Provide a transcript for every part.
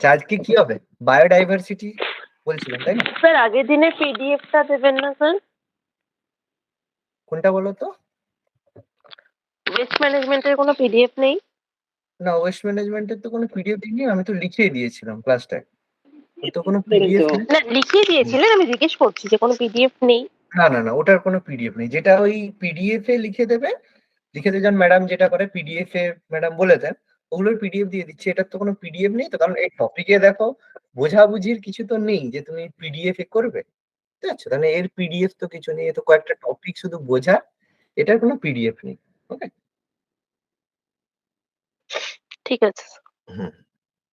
আজকে কি হবে? বায়োডাইভার্সিটি বলছিলাম, তাই না? স্যার আগের দিনের পিডিএফটা দেবেন না স্যার? কোনটা বলো তো? ওয়েস্ট ম্যানেজমেন্টের কোনো পিডিএফ নেই? না, ওয়েস্ট ম্যানেজমেন্টের তো কোনো পিডিএফ দিইনি, আমি তো লিখিয়ে দিয়েছিলাম ক্লাসটায়। ওর তো কোনো পিডিএফ নেই। না, লিখিয়ে দিয়েছিলেন, আমি জিজ্ঞেস করছি যে কোনো পিডিএফ নেই। না, ওটার কোনো পিডিএফ নেই। যেটা ওই পিডিএফ এ লিখে দেবে, লিখে দিয়ে যান ম্যাডাম, যেটা করে পিডিএফ এ ম্যাডাম বলে দেন, ওগুলোর পিডিএফ দিয়ে দিচ্ছি। এটার তো কোনো পিডিএফ নেই তো, কারণ এই টপিকে দেখো বোঝাবুঝির কিছু তো নেই যে তুমি পিডিএফ এ করবে, ঠিক আছে? তাহলে এর পিডিএফ তো কিছু নেই, এ তো কয়েকটা টপিক শুধু বোঝা, এটার কোনো পিডিএফ নেই। ওকে? ঠিক আছে। হুম,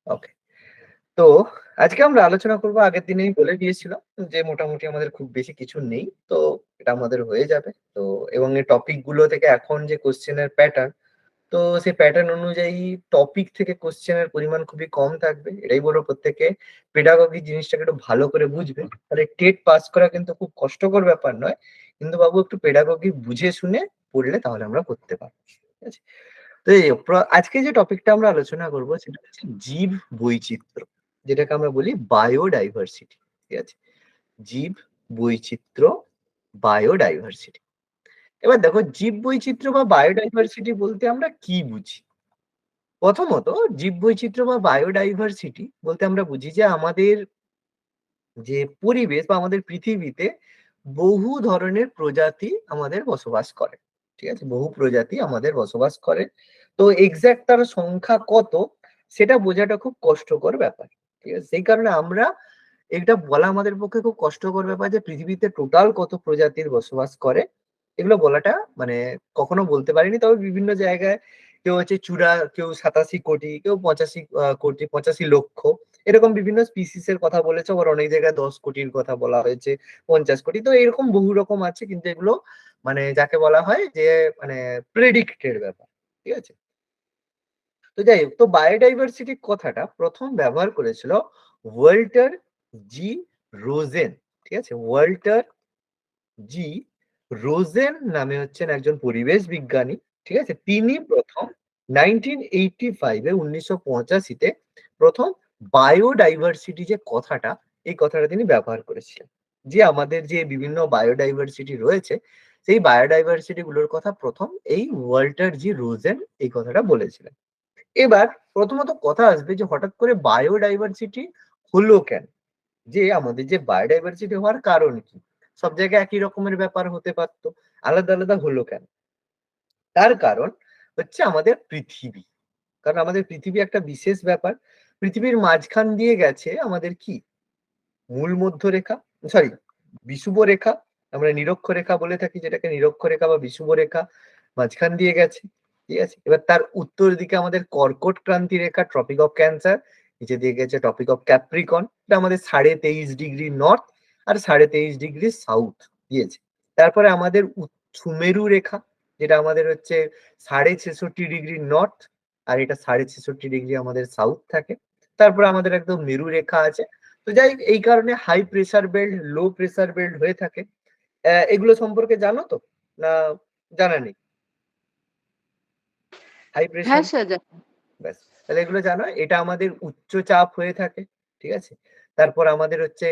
ওকে। তো আজকে আমরা আলোচনা করব, আগের দিনেই বলে দিয়েছিলাম যে মোটামুটি আমাদের খুব বেশি কিছু নেই, তো এটা আমাদের হয়ে যাবে। তো এবং এই টপিক গুলো থেকে এখন যে কোশ্চেনের প্যাটার্ন, তো সেই প্যাটার্ন অনুযায়ী টপিক থেকে কোশ্চেনের পরিমাণ খুবই কম থাকবে। এটাই বলবো প্রত্যেকে পেডাগজি জিনিসটাকে একটু ভালো করে বুঝবে। তাহলে টেট পাস করা কিন্তু খুব কষ্টকর ব্যাপার নয়, কিন্তু বাবু একটু পেডাগজি বুঝে শুনে পড়লে তাহলে আমরা করতে পারবো, ঠিক আছে? তো আজকে যে টপিকটা আমরা আলোচনা করব সেটা হচ্ছে জীব বৈচিত্র্য, যেটাকে আমরা বলি বায়োডাইভার্সিটি, ঠিক আছে? জীব বৈচিত্র্য, বায়োডাইভার্সিটি। এবার দেখো, জীব বৈচিত্র্য বা বায়োডাইভার্সিটি বলতে আমরা কি বুঝি? প্রথমত, জীব বৈচিত্র্য বা বায়োডাইভার্সিটি বলতে আমরা বুঝি যে আমাদের যে পরিবেশ বা আমাদের পৃথিবীতে বহু ধরনের প্রজাতি আমাদের বসবাস করে, ঠিক আছে? বহু প্রজাতি আমাদের বসবাস করে। তো এক্সাক্ট তার সংখ্যা কত সেটা বোঝাটা খুব কষ্টকর ব্যাপার, ঠিক আছে? সেই কারণে আমরা, এটা বলা আমাদের পক্ষে খুব কষ্টকর ব্যাপার যে পৃথিবীতে টোটাল কত প্রজাতির বসবাস করে, এগুলো বলাটা মানে কখনো বলতে পারিনি। তবে বিভিন্ন জায়গায় কেউ হচ্ছে কেউ 87 কোটি, কেউ 85 কোটি, 85 লক্ষ, এরকম বিভিন্ন স্পিসিস এর কথা বলেছে। আবার অনেক জায়গায় 10 কোটির কথা বলা হয়েছে, 50 কোটি। তো এরকম বহু রকম আছে, কিন্তু এগুলো মানে যাকে বলা হয় যে মানে প্রেডিক্টেড ব্যাপার, ঠিক আছে? তো যাই হোক, তো বায়োডাইভার্সিটি কথাটা প্রথম ব্যবহার করেছিল ওয়াল্টার জি রোজেন, ঠিক আছে? ওয়াল্টার জি রোজেন নামে হচ্ছেন একজন পরিবেশ বিজ্ঞানী, ঠিক আছে? তিনি প্রথম 1985 এ 1985 প্রথম বায়োডাইভার্সিটি যে কথাটা, এই কথাটা তিনি ব্যবহার করেছিলেন। যে আমাদের যে বিভিন্ন বায়োডাইভার্সিটি রয়েছে, সেই বায়োডাইভার্সিটি গুলোর কথা প্রথম এই ওয়াল্টার জি রোজেন এই কথাটা বলেছিলেন। এবার প্রথমত কথা আসবে যে হঠাৎ করে বায়োডাইভার্সিটি হলো কেন? যে আমাদের যে বায়োডাইভার্সিটি হওয়ার কারণ কি? সব জায়গায় একই রকমের ব্যাপার হতে পারতো, আলাদা আলাদা হলো কেন? তার কারণ হচ্ছে আমাদের পৃথিবী। কারণ আমাদের পৃথিবী একটা বিশেষ ব্যাপার। পৃথিবীর মাঝখান দিয়ে গেছে আমাদের কি? মূল মধ্যরেখা, সরি, বিষুবরেখা। আমরা নিরক্ষরেখা বলে থাকি, যেটাকে নিরক্ষরেখা বা বিষুবরেখা মাঝখান দিয়ে গেছে, ঠিক আছে? এবার তার উত্তর দিকে আমাদের কর্কট ক্রান্তি রেখা, ট্রপিক অফ ক্যান্সার, নিচে দিয়ে গেছে টপিক অফ ক্যাপ্রিকন, এটা আমাদের 23.5 ডিগ্রি নর্থ আর 23.5 ডিগ্রি সাউথ দিয়েছে। তারপরে আমাদের সুমেরু রেখা, যেটা আমাদের হচ্ছে 66.5 ডিগ্রি নর্থ, আর এটা 66.5 ডিগ্রি আমাদের সাউথ থাকে। তারপরে আমাদের একদম মেরু রেখা আছে। তো যাই হোক, এই কারণে high pressure belt, low pressure belt হয়ে থাকে। এগুলো সম্পর্কে জানো তো, না জানা নেই? হাই প্রেসার, হ্যাঁ স্যার, ব্যাস, তাহলে এগুলো জানো। এটা আমাদের উচ্চচাপ হয়ে থাকে, ঠিক আছে? তারপর আমাদের হচ্ছে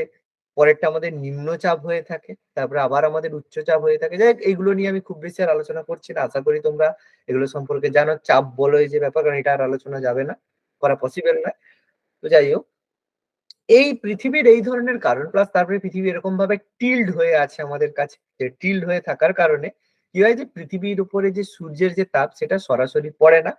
পরেরটা আমাদের নিম্নচাপ হয়ে থাকে, তারপরে আবার আমাদের উচ্চচাপ হয়ে থাকে। যাই হোক, এইগুলো নিয়ে আমি খুব বেশি আর আলোচনা করছি না। আশা করি তোমরা এগুলো সম্পর্কে জানো। চাপ বলো এই যে ব্যাপার, কারণ এটা আর আলোচনা যাবে না, করা পসিবল না। তো যাই হোক, এই পৃথিবীর এই ধরনের কারণ প্লাস তারপরে পৃথিবী এরকম ভাবে টিল্ড হয়ে আছে আমাদের কাছে, যে টিল্ড হয়ে থাকার কারণে কি হয় যে পৃথিবীর উপরে যে সূর্যের যে তাপ সেটা সরাসরি পড়ে না,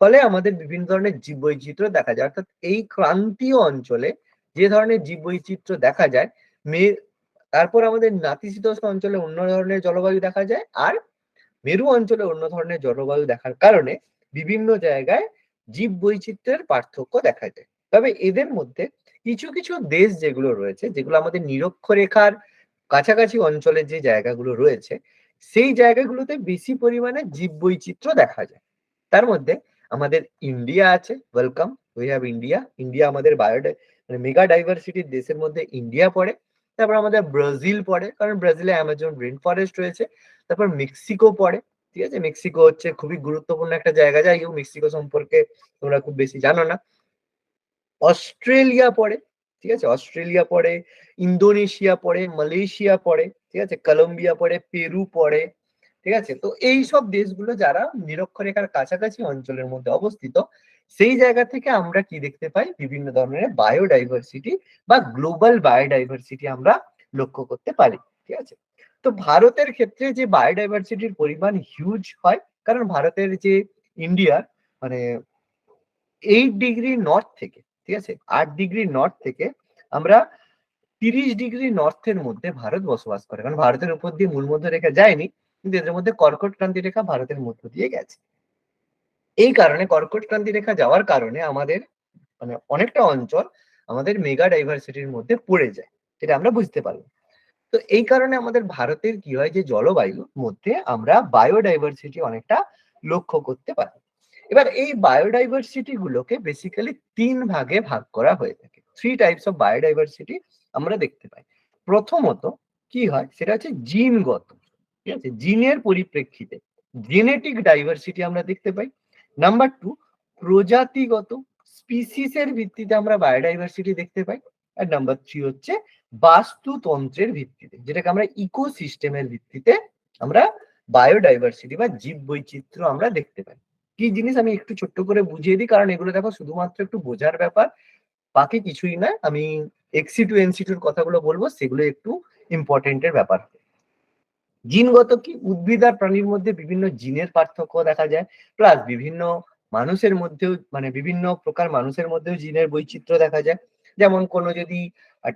ফলে আমাদের বিভিন্ন ধরনের জীববৈচিত্র্য দেখা যায়। অর্থাৎ এই ক্রান্তীয় অঞ্চলে যে ধরনের জীববৈচিত্র্য দেখা যায়, মে তারপর আমাদের নাতিশীতোষ্ণ অঞ্চলে অন্য ধরনের জলবায়ু দেখা যায়, আর মেরু অঞ্চলে অন্য ধরনের জলবায়ু দেখার কারণে বিভিন্ন জায়গায় জীববৈচিত্র্যের পার্থক্য দেখা যায়। তবে এদের মধ্যে কিছু কিছু দেশ যেগুলো রয়েছে, যেগুলো আমাদের নিরক্ষরেখার কাছাকাছি অঞ্চলে যে জায়গাগুলো রয়েছে, সেই জায়গাগুলোতে বেশি পরিমাণে জীববৈচিত্র্য দেখা যায়। তার মধ্যে আমাদের ইন্ডিয়া আছে, welcome, we have India. India আমাদের মানে মেগা ডাইভার্সিটির দেশের মধ্যে ইন্ডিয়া পড়ে। তারপর আমাদের ব্রাজিল পড়ে, কারণ ব্রাজিলে অ্যামাজন রেন ফরেস্ট রয়েছে। তারপর মেক্সিকো পড়ে, ঠিক আছে? মেক্সিকো হচ্ছে খুবই গুরুত্বপূর্ণ একটা জায়গা। যাই হোক, মেক্সিকো সম্পর্কে তোমরা খুব বেশি জানো না। অস্ট্রেলিয়া পড়ে, ঠিক আছে? অস্ট্রেলিয়া পড়ে, ইন্দোনেশিয়া পড়ে, মালয়েশিয়া পড়ে, ঠিক আছে? কলম্বিয়া পড়ে, পেরু পড়ে, ঠিক আছে? তো এইসব দেশগুলো যারা নিরক্ষরেখার কাছাকাছি অঞ্চলের মধ্যে অবস্থিত, সেই জায়গা থেকে আমরা কি দেখতে পাই? বিভিন্ন ধরনের বায়োডাইভার্সিটি বা গ্লোবাল বায়োডাইভার্সিটি আমরা লক্ষ্য করতে পারি, ঠিক আছে? তো ভারতের ক্ষেত্রে যে বায়োডাইভার্সিটির পরিমাণ হিউজ হয়, কারণ ভারতের যে ইন্ডিয়ার মানে 8 ডিগ্রি নর্থ থেকে, ঠিক আছে? 8 ডিগ্রি নর্থ থেকে আমরা 30 ডিগ্রি নর্থের মধ্যে ভারত বসবাস করে। কারণ ভারতের উপর দিয়ে মূল মধ্যরেখা যায়নি, কিন্তু এদের মধ্যে কর্কট ক্রান্তি রেখা ভারতের মধ্য দিয়ে গেছে। এই কারণে কর্কট ক্রান্তি রেখা যাওয়ার কারণে আমাদের অনেকটা অঞ্চল আমাদের মেগা ডাইভার্সিটির মধ্যে পড়ে যায়, যেটা আমরা বুঝতে পারলাম। তো এই কারণে আমাদের ভারতের কি হয় যে জলবায়ুর মধ্যে আমরা বায়োডাইভার্সিটি অনেকটা লক্ষ্য করতে পারি। এবার এই বায়োডাইভার্সিটি গুলোকে বেসিক্যালি 3 ভাগে ভাগ করা হয়ে থাকে। 3 টাইপস অফ বায়োডাইভার্সিটি আমরা দেখতে পাই। প্রথমত কি হয় সেটা হচ্ছে জিনগত, ঠিক আছে? জিনের পরিপ্রেক্ষিতে জেনেটিক ডাইভার্সিটি আমরা দেখতে পাই। নাম্বার 2 প্রজাতিগত স্পিসিস এর ভিত্তিতে আমরা বায়োডাইভার্সিটি দেখতে পাই। আর নাম্বার 3 হচ্ছে বাস্তুতন্ত্রের ভিত্তিতে, যেটাকে আমরা ইকোসিস্টেমের ভিত্তিতে আমরা বায়োডাইভার্সিটি বা জীববৈচিত্র্য আমরা দেখতে পাই। কি জিনিস আমি একটু ছোট্ট করে বুঝিয়ে দিই, কারণ এগুলো দেখো শুধুমাত্র একটু বোঝার ব্যাপার, বাকি কিছুই না। আমি এক্সি টু এনসিটুর কথাগুলো বলবো, সেগুলো একটু ইম্পর্টেন্টের ব্যাপার। জিনগত কি? উদ্ভিদ আর প্রাণীর মধ্যে বিভিন্ন জিনের পার্থক্য দেখা যায়, প্লাস বিভিন্ন মানুষের মধ্যেও বিভিন্ন প্রকার মানুষের মধ্যেও জিনের বৈচিত্র্য দেখা যায়। যেমন কোনো যদি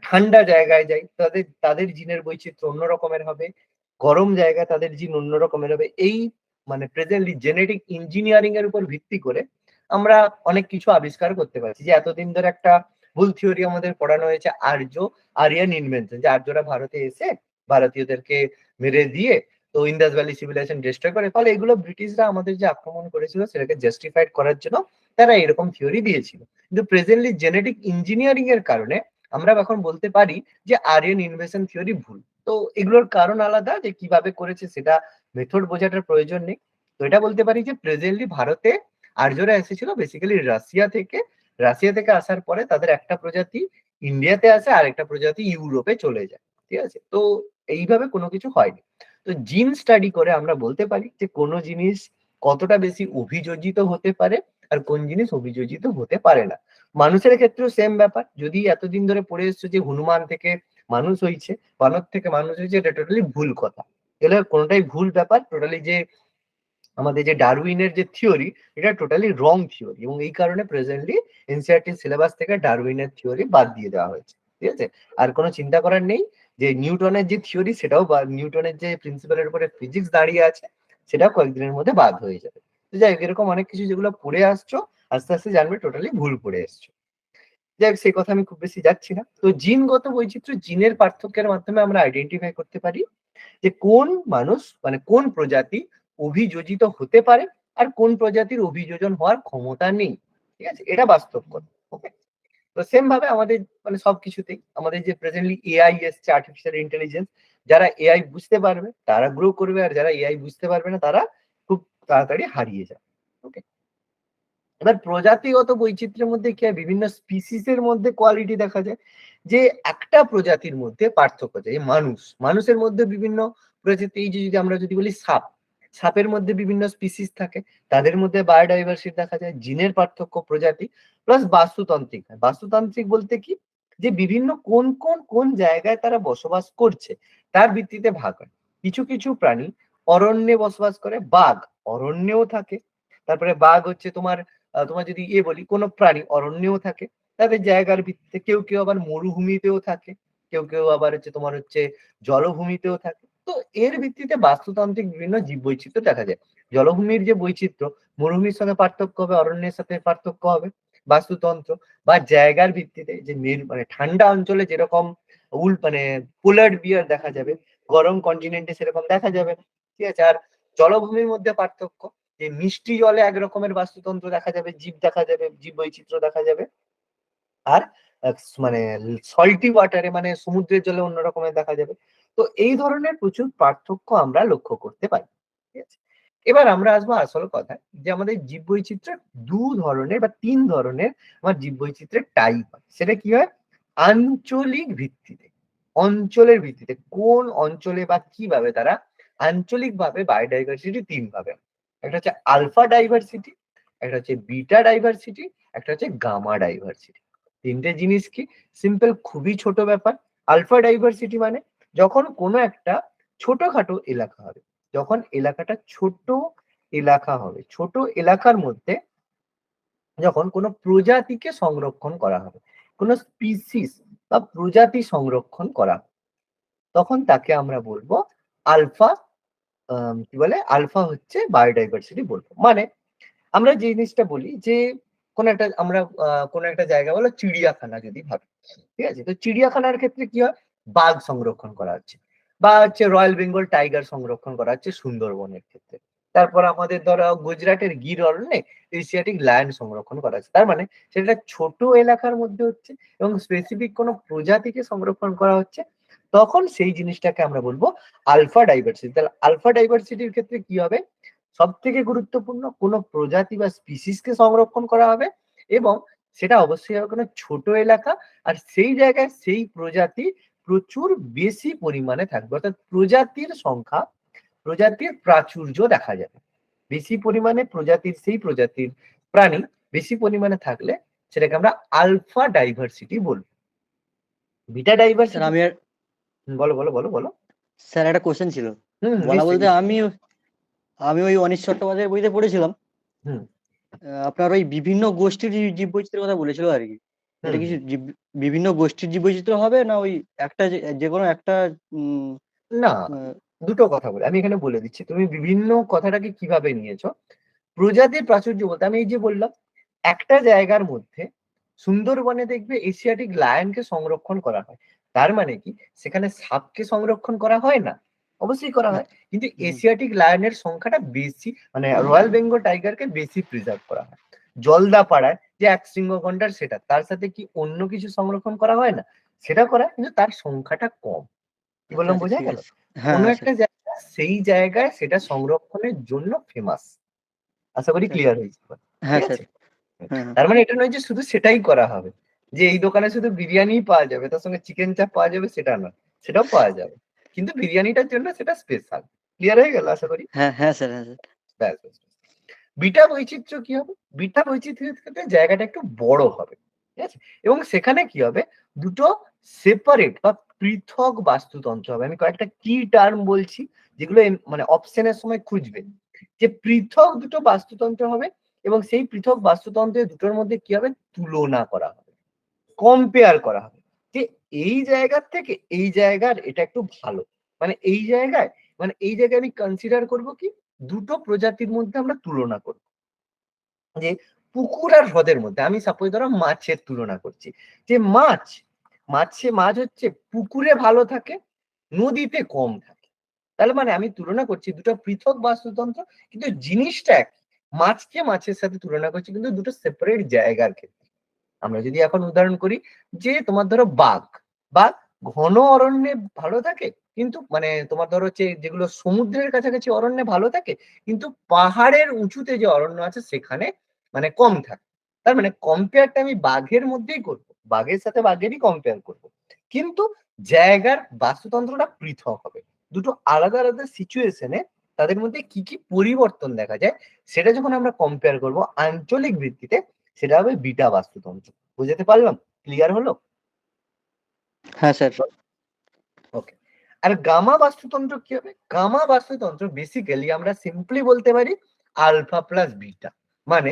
ঠান্ডা জায়গায় যায়, তাদের তাদের জিনের বৈচিত্র্য অন্য রকমের হবে, গরম জায়গায় তাদের জিন অন্য রকমের হবে। এই প্রেজেন্টলি জেনেটিক ইঞ্জিনিয়ারিং এর উপর ভিত্তি করে আমরা অনেক কিছু আবিষ্কার করতে পারছি। যে এতদিন ধরে একটা ভুল থিওরি আমাদের পড়ানো হয়েছে, আরিয়ান ইনভেনশন, যে আর্যরা ভারতে এসে ভারতীয়দেরকে মেরে দিয়ে তো ইন্দাস ভ্যালি সিভিলাইজেশন ডিস্ট্রয় করে। ফলে এগুলো ব্রিটিশরা আমাদের যে আক্রমণ করেছিল সেটাকে জাস্টিফাইড করার জন্য তারা এরকম থিওরি দিয়েছিল। কিন্তু প্রেজেন্টলি জেনেটিক ইঞ্জিনিয়ারিং এর কারণে আমরা এখন বলতে পারি যে আরিয়ান ইনভেশন থিওরি ভুল। তো এগুলোর কারণ আলাদা, যে কিভাবে করেছে সেটা মেথড বোঝাটার প্রয়োজন নেই। তো এটা বলতে পারি যে প্রেজেন্টলি ভারতে আর্যরা এসেছিল বেসিক্যালি রাশিয়া থেকে। রাশিয়া থেকে আসার পরে তাদের একটা প্রজাতি ইন্ডিয়াতে আসে আর একটা প্রজাতি ইউরোপে চলে যায়, ঠিক আছে? তো এইভাবে কোনো কিছু হয়নি। তো জিন স্টাডি করে আমরা বলতে পারি যে কোনো জিনিস কতটা বেশি অভিযোজিত হতে পারে আর কোন জিনিস অভিযোজিত হতে পারে না। মানুষের ক্ষেত্রেও সেম ব্যাপার। যদি এতদিন ধরে পড়ে এসছো যে হনুমান থেকে মানুষ হয়েছে, বানর থেকে মানুষ হয়েছে, এটা টোটালি ভুল কথা। এগুলো কোনোটাই ভুল ব্যাপার। টোটালি যে আমাদের যে ডারউইনের যে থিওরি, এটা টোটালি রং থিওরি, এবং এই কারণে প্রেজেন্টলি এনসিইআরটি সিলেবাস থেকে ডারউইনের থিওরি বাদ দিয়ে দেওয়া হয়েছে, ঠিক আছে? আর কোনো চিন্তা করার নেই যে নিউটনের যে থিওরি সেটাও নিউটনের যে প্রিন্সিপালের উপরে ফিজিক্স দাঁড়িয়ে আছে সেটাও কয়েকদিনের মধ্যে বাদ হয়ে যাবে। তো যাই হোক, এরকম অনেক কিছু যেগুলো পড়ে আসছো আস্তে আস্তে জানবে টোটালি ভুল পড়ে এসছো। যাই হোক, সেই কথা আমি খুব বেশি যাচ্ছি না। তো জিনগত বৈচিত্র্য, জিনের পার্থক্যের মাধ্যমে আমরা আইডেন্টিফাই করতে পারি যে কোন মানুষ কোন প্রজাতি অভিযোজিত হতে পারে আর কোন প্রজাতির অভিযোজন হওয়ার ক্ষমতা নেই, ঠিক আছে? এটা বাস্তব কথা। ওকে, তো সেম ভাবে আমাদের সবকিছুতেই আমাদের যে প্রেজেন্টলি এআই এসছে, আর্টিফিশিয়াল ইন্টেলিজেন্স, যারা এআই বুঝতে পারবে তারা গ্রো করবে, আর যারা এআই বুঝতে পারবে না তারা খুব তাড়াতাড়ি হারিয়ে যাবে। ওকে, এবার প্রজাতিগত বৈচিত্র্যের মধ্যে কি হয়? বিভিন্ন স্পিসিস এর মধ্যে কোয়ালিটি দেখা যায়। যে একটা প্রজাতির মধ্যে পার্থক্য যায়, মানুষের মধ্যে বিভিন্ন প্রজাতি। এই যে যদি আমরা যদি বলি সাপ, সাপের মধ্যে বিভিন্ন স্পিসিস থাকে, তাদের মধ্যে বায়োডাইভার্সিটি দেখা যায়। জিনের পার্থক্য, প্রজাতি, প্লাস বাস্তুতান্ত্রিক। বাস্তুতান্ত্রিক বলতে কি? যে বিভিন্ন কোন কোন কোন জায়গায় তারা বসবাস করছে তার ভিত্তিতে ভাগ হয়। কিছু কিছু প্রাণী অরণ্যে বসবাস করে, বাঘ অরণ্যেও থাকে। তারপরে বাঘ হচ্ছে তোমার যদি বলি, কোনো প্রাণী অরণ্যেও থাকে তাদের জায়গার ভিত্তিতে। কেউ কেউ আবার মরুভূমিতেও থাকে, কেউ কেউ আবার জলভূমিতেও থাকে। তো এর ভিত্তিতে বাস্তুতান্ত্রিক বিভিন্ন জীববৈচিত্র্য দেখা যায়। জলভূমির যে বৈচিত্র্য, মরুভূমির সঙ্গে পার্থক্য হবে, অরণ্যের সাথে পার্থক্য হবে। বাস্তুতন্ত্র বা জায়গার ভিত্তিতে যে ঠান্ডা অঞ্চলে যেরকম পোলার বিয়ার দেখা যাবে, গরম কন্টিনেন্টে সেরকম দেখা যাবে না, ঠিক আছে? আর জলভূমির মধ্যে পার্থক্য, যে মিষ্টি জলে এক রকমের বাস্তুতন্ত্র দেখা যাবে, জীব বৈচিত্র্য দেখা যাবে। আর মানে সল্টি ওয়াটারে সমুদ্রের জলে অন্য রকমের দেখা যাবে। তো এই ধরনের প্রচুর পার্থক্য আমরা লক্ষ্য করতে পারি, ঠিক আছে? এবার আমরা আসবো আসল কথায় যে আমাদের জীববৈচিত্র্য ২ ধরনের বা ৩ ধরনের আমার জীববৈচিত্র্যের টাইপ হয়। সেটা কি হয়? আঞ্চলিক ভিত্তিতে, অঞ্চলের ভিত্তিতে কোন অঞ্চলে বা কিভাবে তারা আঞ্চলিকভাবে বায়োডাইভার্সিটি ৩ ভাবে। একটা হচ্ছে আলফা ডাইভার্সিটি, একটা হচ্ছে বিটা ডাইভার্সিটি, একটা হচ্ছে গামা ডাইভার্সিটি। ৩ টে জিনিস কি? সিম্পল খুবই ছোট ব্যাপার। আলফা ডাইভার্সিটি মানে যখন কোনো একটা ছোটখাটো এলাকা হবে, যখন এলাকাটা ছোট এলাকা হবে, ছোট এলাকার মধ্যে যখন কোনো প্রজাতিকে সংরক্ষণ করা হবে, কোনো স্পিসিস বা প্রজাতি সংরক্ষণ করা হবে, তখন তাকে আমরা বলবো আলফা কি বলে? আলফা হচ্ছে বায়োডাইভার্সিটি বলবো। মানে আমরা যে জিনিসটা বলি যে কোনো একটা আমরা কোনো একটা জায়গা বলো চিড়িয়াখানা যদি ভাবি, ঠিক আছে? তো চিড়িয়াখানার ক্ষেত্রে কি হয়? বাঘ সংরক্ষণ করা হচ্ছে বা হচ্ছে রয়েল বেঙ্গল টাইগার সংরক্ষণ করা হচ্ছে সুন্দরবনের ক্ষেত্রে। তারপর আমাদের ধরো গুজরাটের গির অরণ্যে এশিয়াটিক লায়ন সংরক্ষণ করা হচ্ছে। তার মানে সেটা ছোট এলাকার মধ্যে হচ্ছে এবং স্পেসিফিক কোনো প্রজাতিকে সংরক্ষণ করা হচ্ছে। তখন সেই জিনিসটাকে আমরা বলবো আলফা ডাইভার্সিটি। তাহলে আলফা ডাইভার্সিটির ক্ষেত্রে কি হবে? সবথেকে গুরুত্বপূর্ণ কোনো প্রজাতি বা স্পিসিসকে সংরক্ষণ করা হবে এবং সেটা অবশ্যই হবে কোনো ছোট এলাকা আর সেই জায়গায় সেই প্রজাতি প্রচুর বেশি পরিমাণে থাকবে। অর্থাৎ প্রজাতির সংখ্যা, প্রজাতির প্রাচুর্য দেখা যাবে। বেশি পরিমাণে প্রজাতির সেই প্রজাতির প্রাণী বেশি পরিমাণে থাকলে সেটাকে আমরা আলফা ডাইভার্সিটি বলবো। বিটা স্যার ডাইভার্সিটি আমি বলো, বলো, বলো, বলো। স্যার একটা কোশ্চেন ছিল। হুম, বলা নিশ্চয়ই, বলতে নিশ্চয়ই। আমি আমি ওই অনিশ চট্টোপাধ্যায়ের বইতে পড়েছিলাম। হুম, আপনার ওই বিভিন্ন গোষ্ঠীর জীববৈচিত্র্যের কথা বলেছিল আর কি। এটা হুম, কি বিভিন্ন গোষ্ঠীর জীববৈচিত্র্য হবে না ওই একটা যে কোনো একটা না, আহ, দুটো কথা বলি। আমি এখানে বলে দিচ্ছি তুমি বিভিন্ন কথাটাকে কিভাবে নিয়েছো। প্রজাতির প্রাচুর্য বলতে আমি এই যে বললাম, একটা জায়গার মধ্যে সুন্দরবনে দেখবে এশিয়াটিক লায়নকে সংরক্ষণ করা হয়। তার মানে কি সেখানে সাপকে সংরক্ষণ করা হয় না? অবশ্যই করা হয়। কিন্তু হুম, এশিয়াটিক লায়নের সংখ্যাটা বেশি মানে রয়্যাল বেঙ্গল টাইগারকে বেশি প্রিজার্ভ করা হয়। জলদাপাড়ায় যে এক শৃঙ্গ গন্ডার সেটা তার সাথে কি অন্য কিছু সংরক্ষণ করা হয় না? সেটা করা হয় কিন্তু তার সংখ্যাটা কম। কি আচ্ছা বললাম আচ্ছা বোঝা ঠিক গেল? আছে। হ্যাঁ কোনো হ্যাঁ স্যার। একটা জায়গা সেই জায়গায় সেটা সংরক্ষণের জন্য ফেমাস। আশা করি আচ্ছা ক্লিয়ার হয়েছে। ঠিক হ্যাঁ স্যার। আছে? হ্যাঁ হ্যাঁ তার মানে এটা নয় যে শুধু সেটাই করা হবে। যে এই দোকানে শুধু বিরিয়ানিই পাওয়া যাবে, তার সঙ্গে চিকেন চাপ পাওয়া যাবে সেটা নয়। সেটাও পাওয়া যাবে। কিন্তু বিরিয়ানিটার জন্য সেটা স্পেশাল। ক্লিয়ার হয়ে গেল আশা করি? হ্যাঁ হ্যাঁ স্যার হ্যাঁ স্যার। ব্যাস, ব্যাস, ব্যাস। বিটা বৈচিত্র্য কি হবে? বিটা বৈচিত্র্যের ক্ষেত্রে জায়গাটা একটু বড় হবে। ঠিক আছে? এবং সেখানে কি হবে? দুটো সেপারেট বা পৃথক বাস্তুতন্ত্র হবে। আমি কয়েকটা কি টার্ম বলছি যেগুলো মানে অপশনের সময় খুঁজবেন। যে পৃথক দুটো বাস্তুতন্ত্র হবে এবং সেই পৃথক বাস্তুতন্ত্রের দুটোর মধ্যে কি হবে? তুলনা করা হবে। কম্পেয়ার করা হবে। যে এই জায়গার থেকে এই জায়গার এটা একটু ভালো। মানে এই জায়গায় মানে এই জায়গায় আমি কনসিডার করব কি? দুটো প্রজাতির মধ্যে আমরা তুলনা করব। যে পুকুর আর হ্রদের মধ্যে আমি সাপোজ ধরো মাছের তুলনা করছি। যে মাছ হচ্ছে পুকুরে ভালো থাকে, নদীতে কম থাকে। তাহলে মানে আমি তুলনা করছি দুটো পৃথক বাস্তুতন্ত্র কিন্তু জিনিসটা একই। মাছকে মাছের সাথে তুলনা করছি কিন্তু দুটো সেপারেট জায়গার ক্ষেত্রে। আমরা যদি এখন উদাহরণ করি যে তোমার ধরো বাঘ ঘন অরণ্যে ভালো থাকে কিন্তু মানে তোমার ধরো হচ্ছে যেগুলো সমুদ্রের কাছাকাছি অরণ্যে ভালো থাকে কিন্তু পাহাড়ের উঁচুতে যে অরণ্য আছে সেখানে মানে কম থাকে। তার মানে কম্পেয়ারটা আমি বাঘের মধ্যেই করব, বাঘের সাথে বাঘেরই কম্পেয়ার করব কিন্তু জায়গার বাস্তুতন্ত্রটা পৃথক হবে। দুটো আলাদা আলাদা সিচুয়েশনে তাদের মধ্যে কি কি পরিবর্তন দেখা যায় সেটা যখন আমরা কম্পেয়ার করব আঞ্চলিক ভিত্তিতে সেটা হবে বিটা বাস্তুতন্ত্র। বুঝাতে পারলাম? ক্লিয়ার হলো? হ্যাঁ স্যার। ওকে। আর গামা বাস্তুতন্ত্র কি হবে? গামা বাস্তুতন্ত্র বেসিক্যালি আমরা সিম্পলি বলতে পারি আলফা প্লাস বিটা। মানে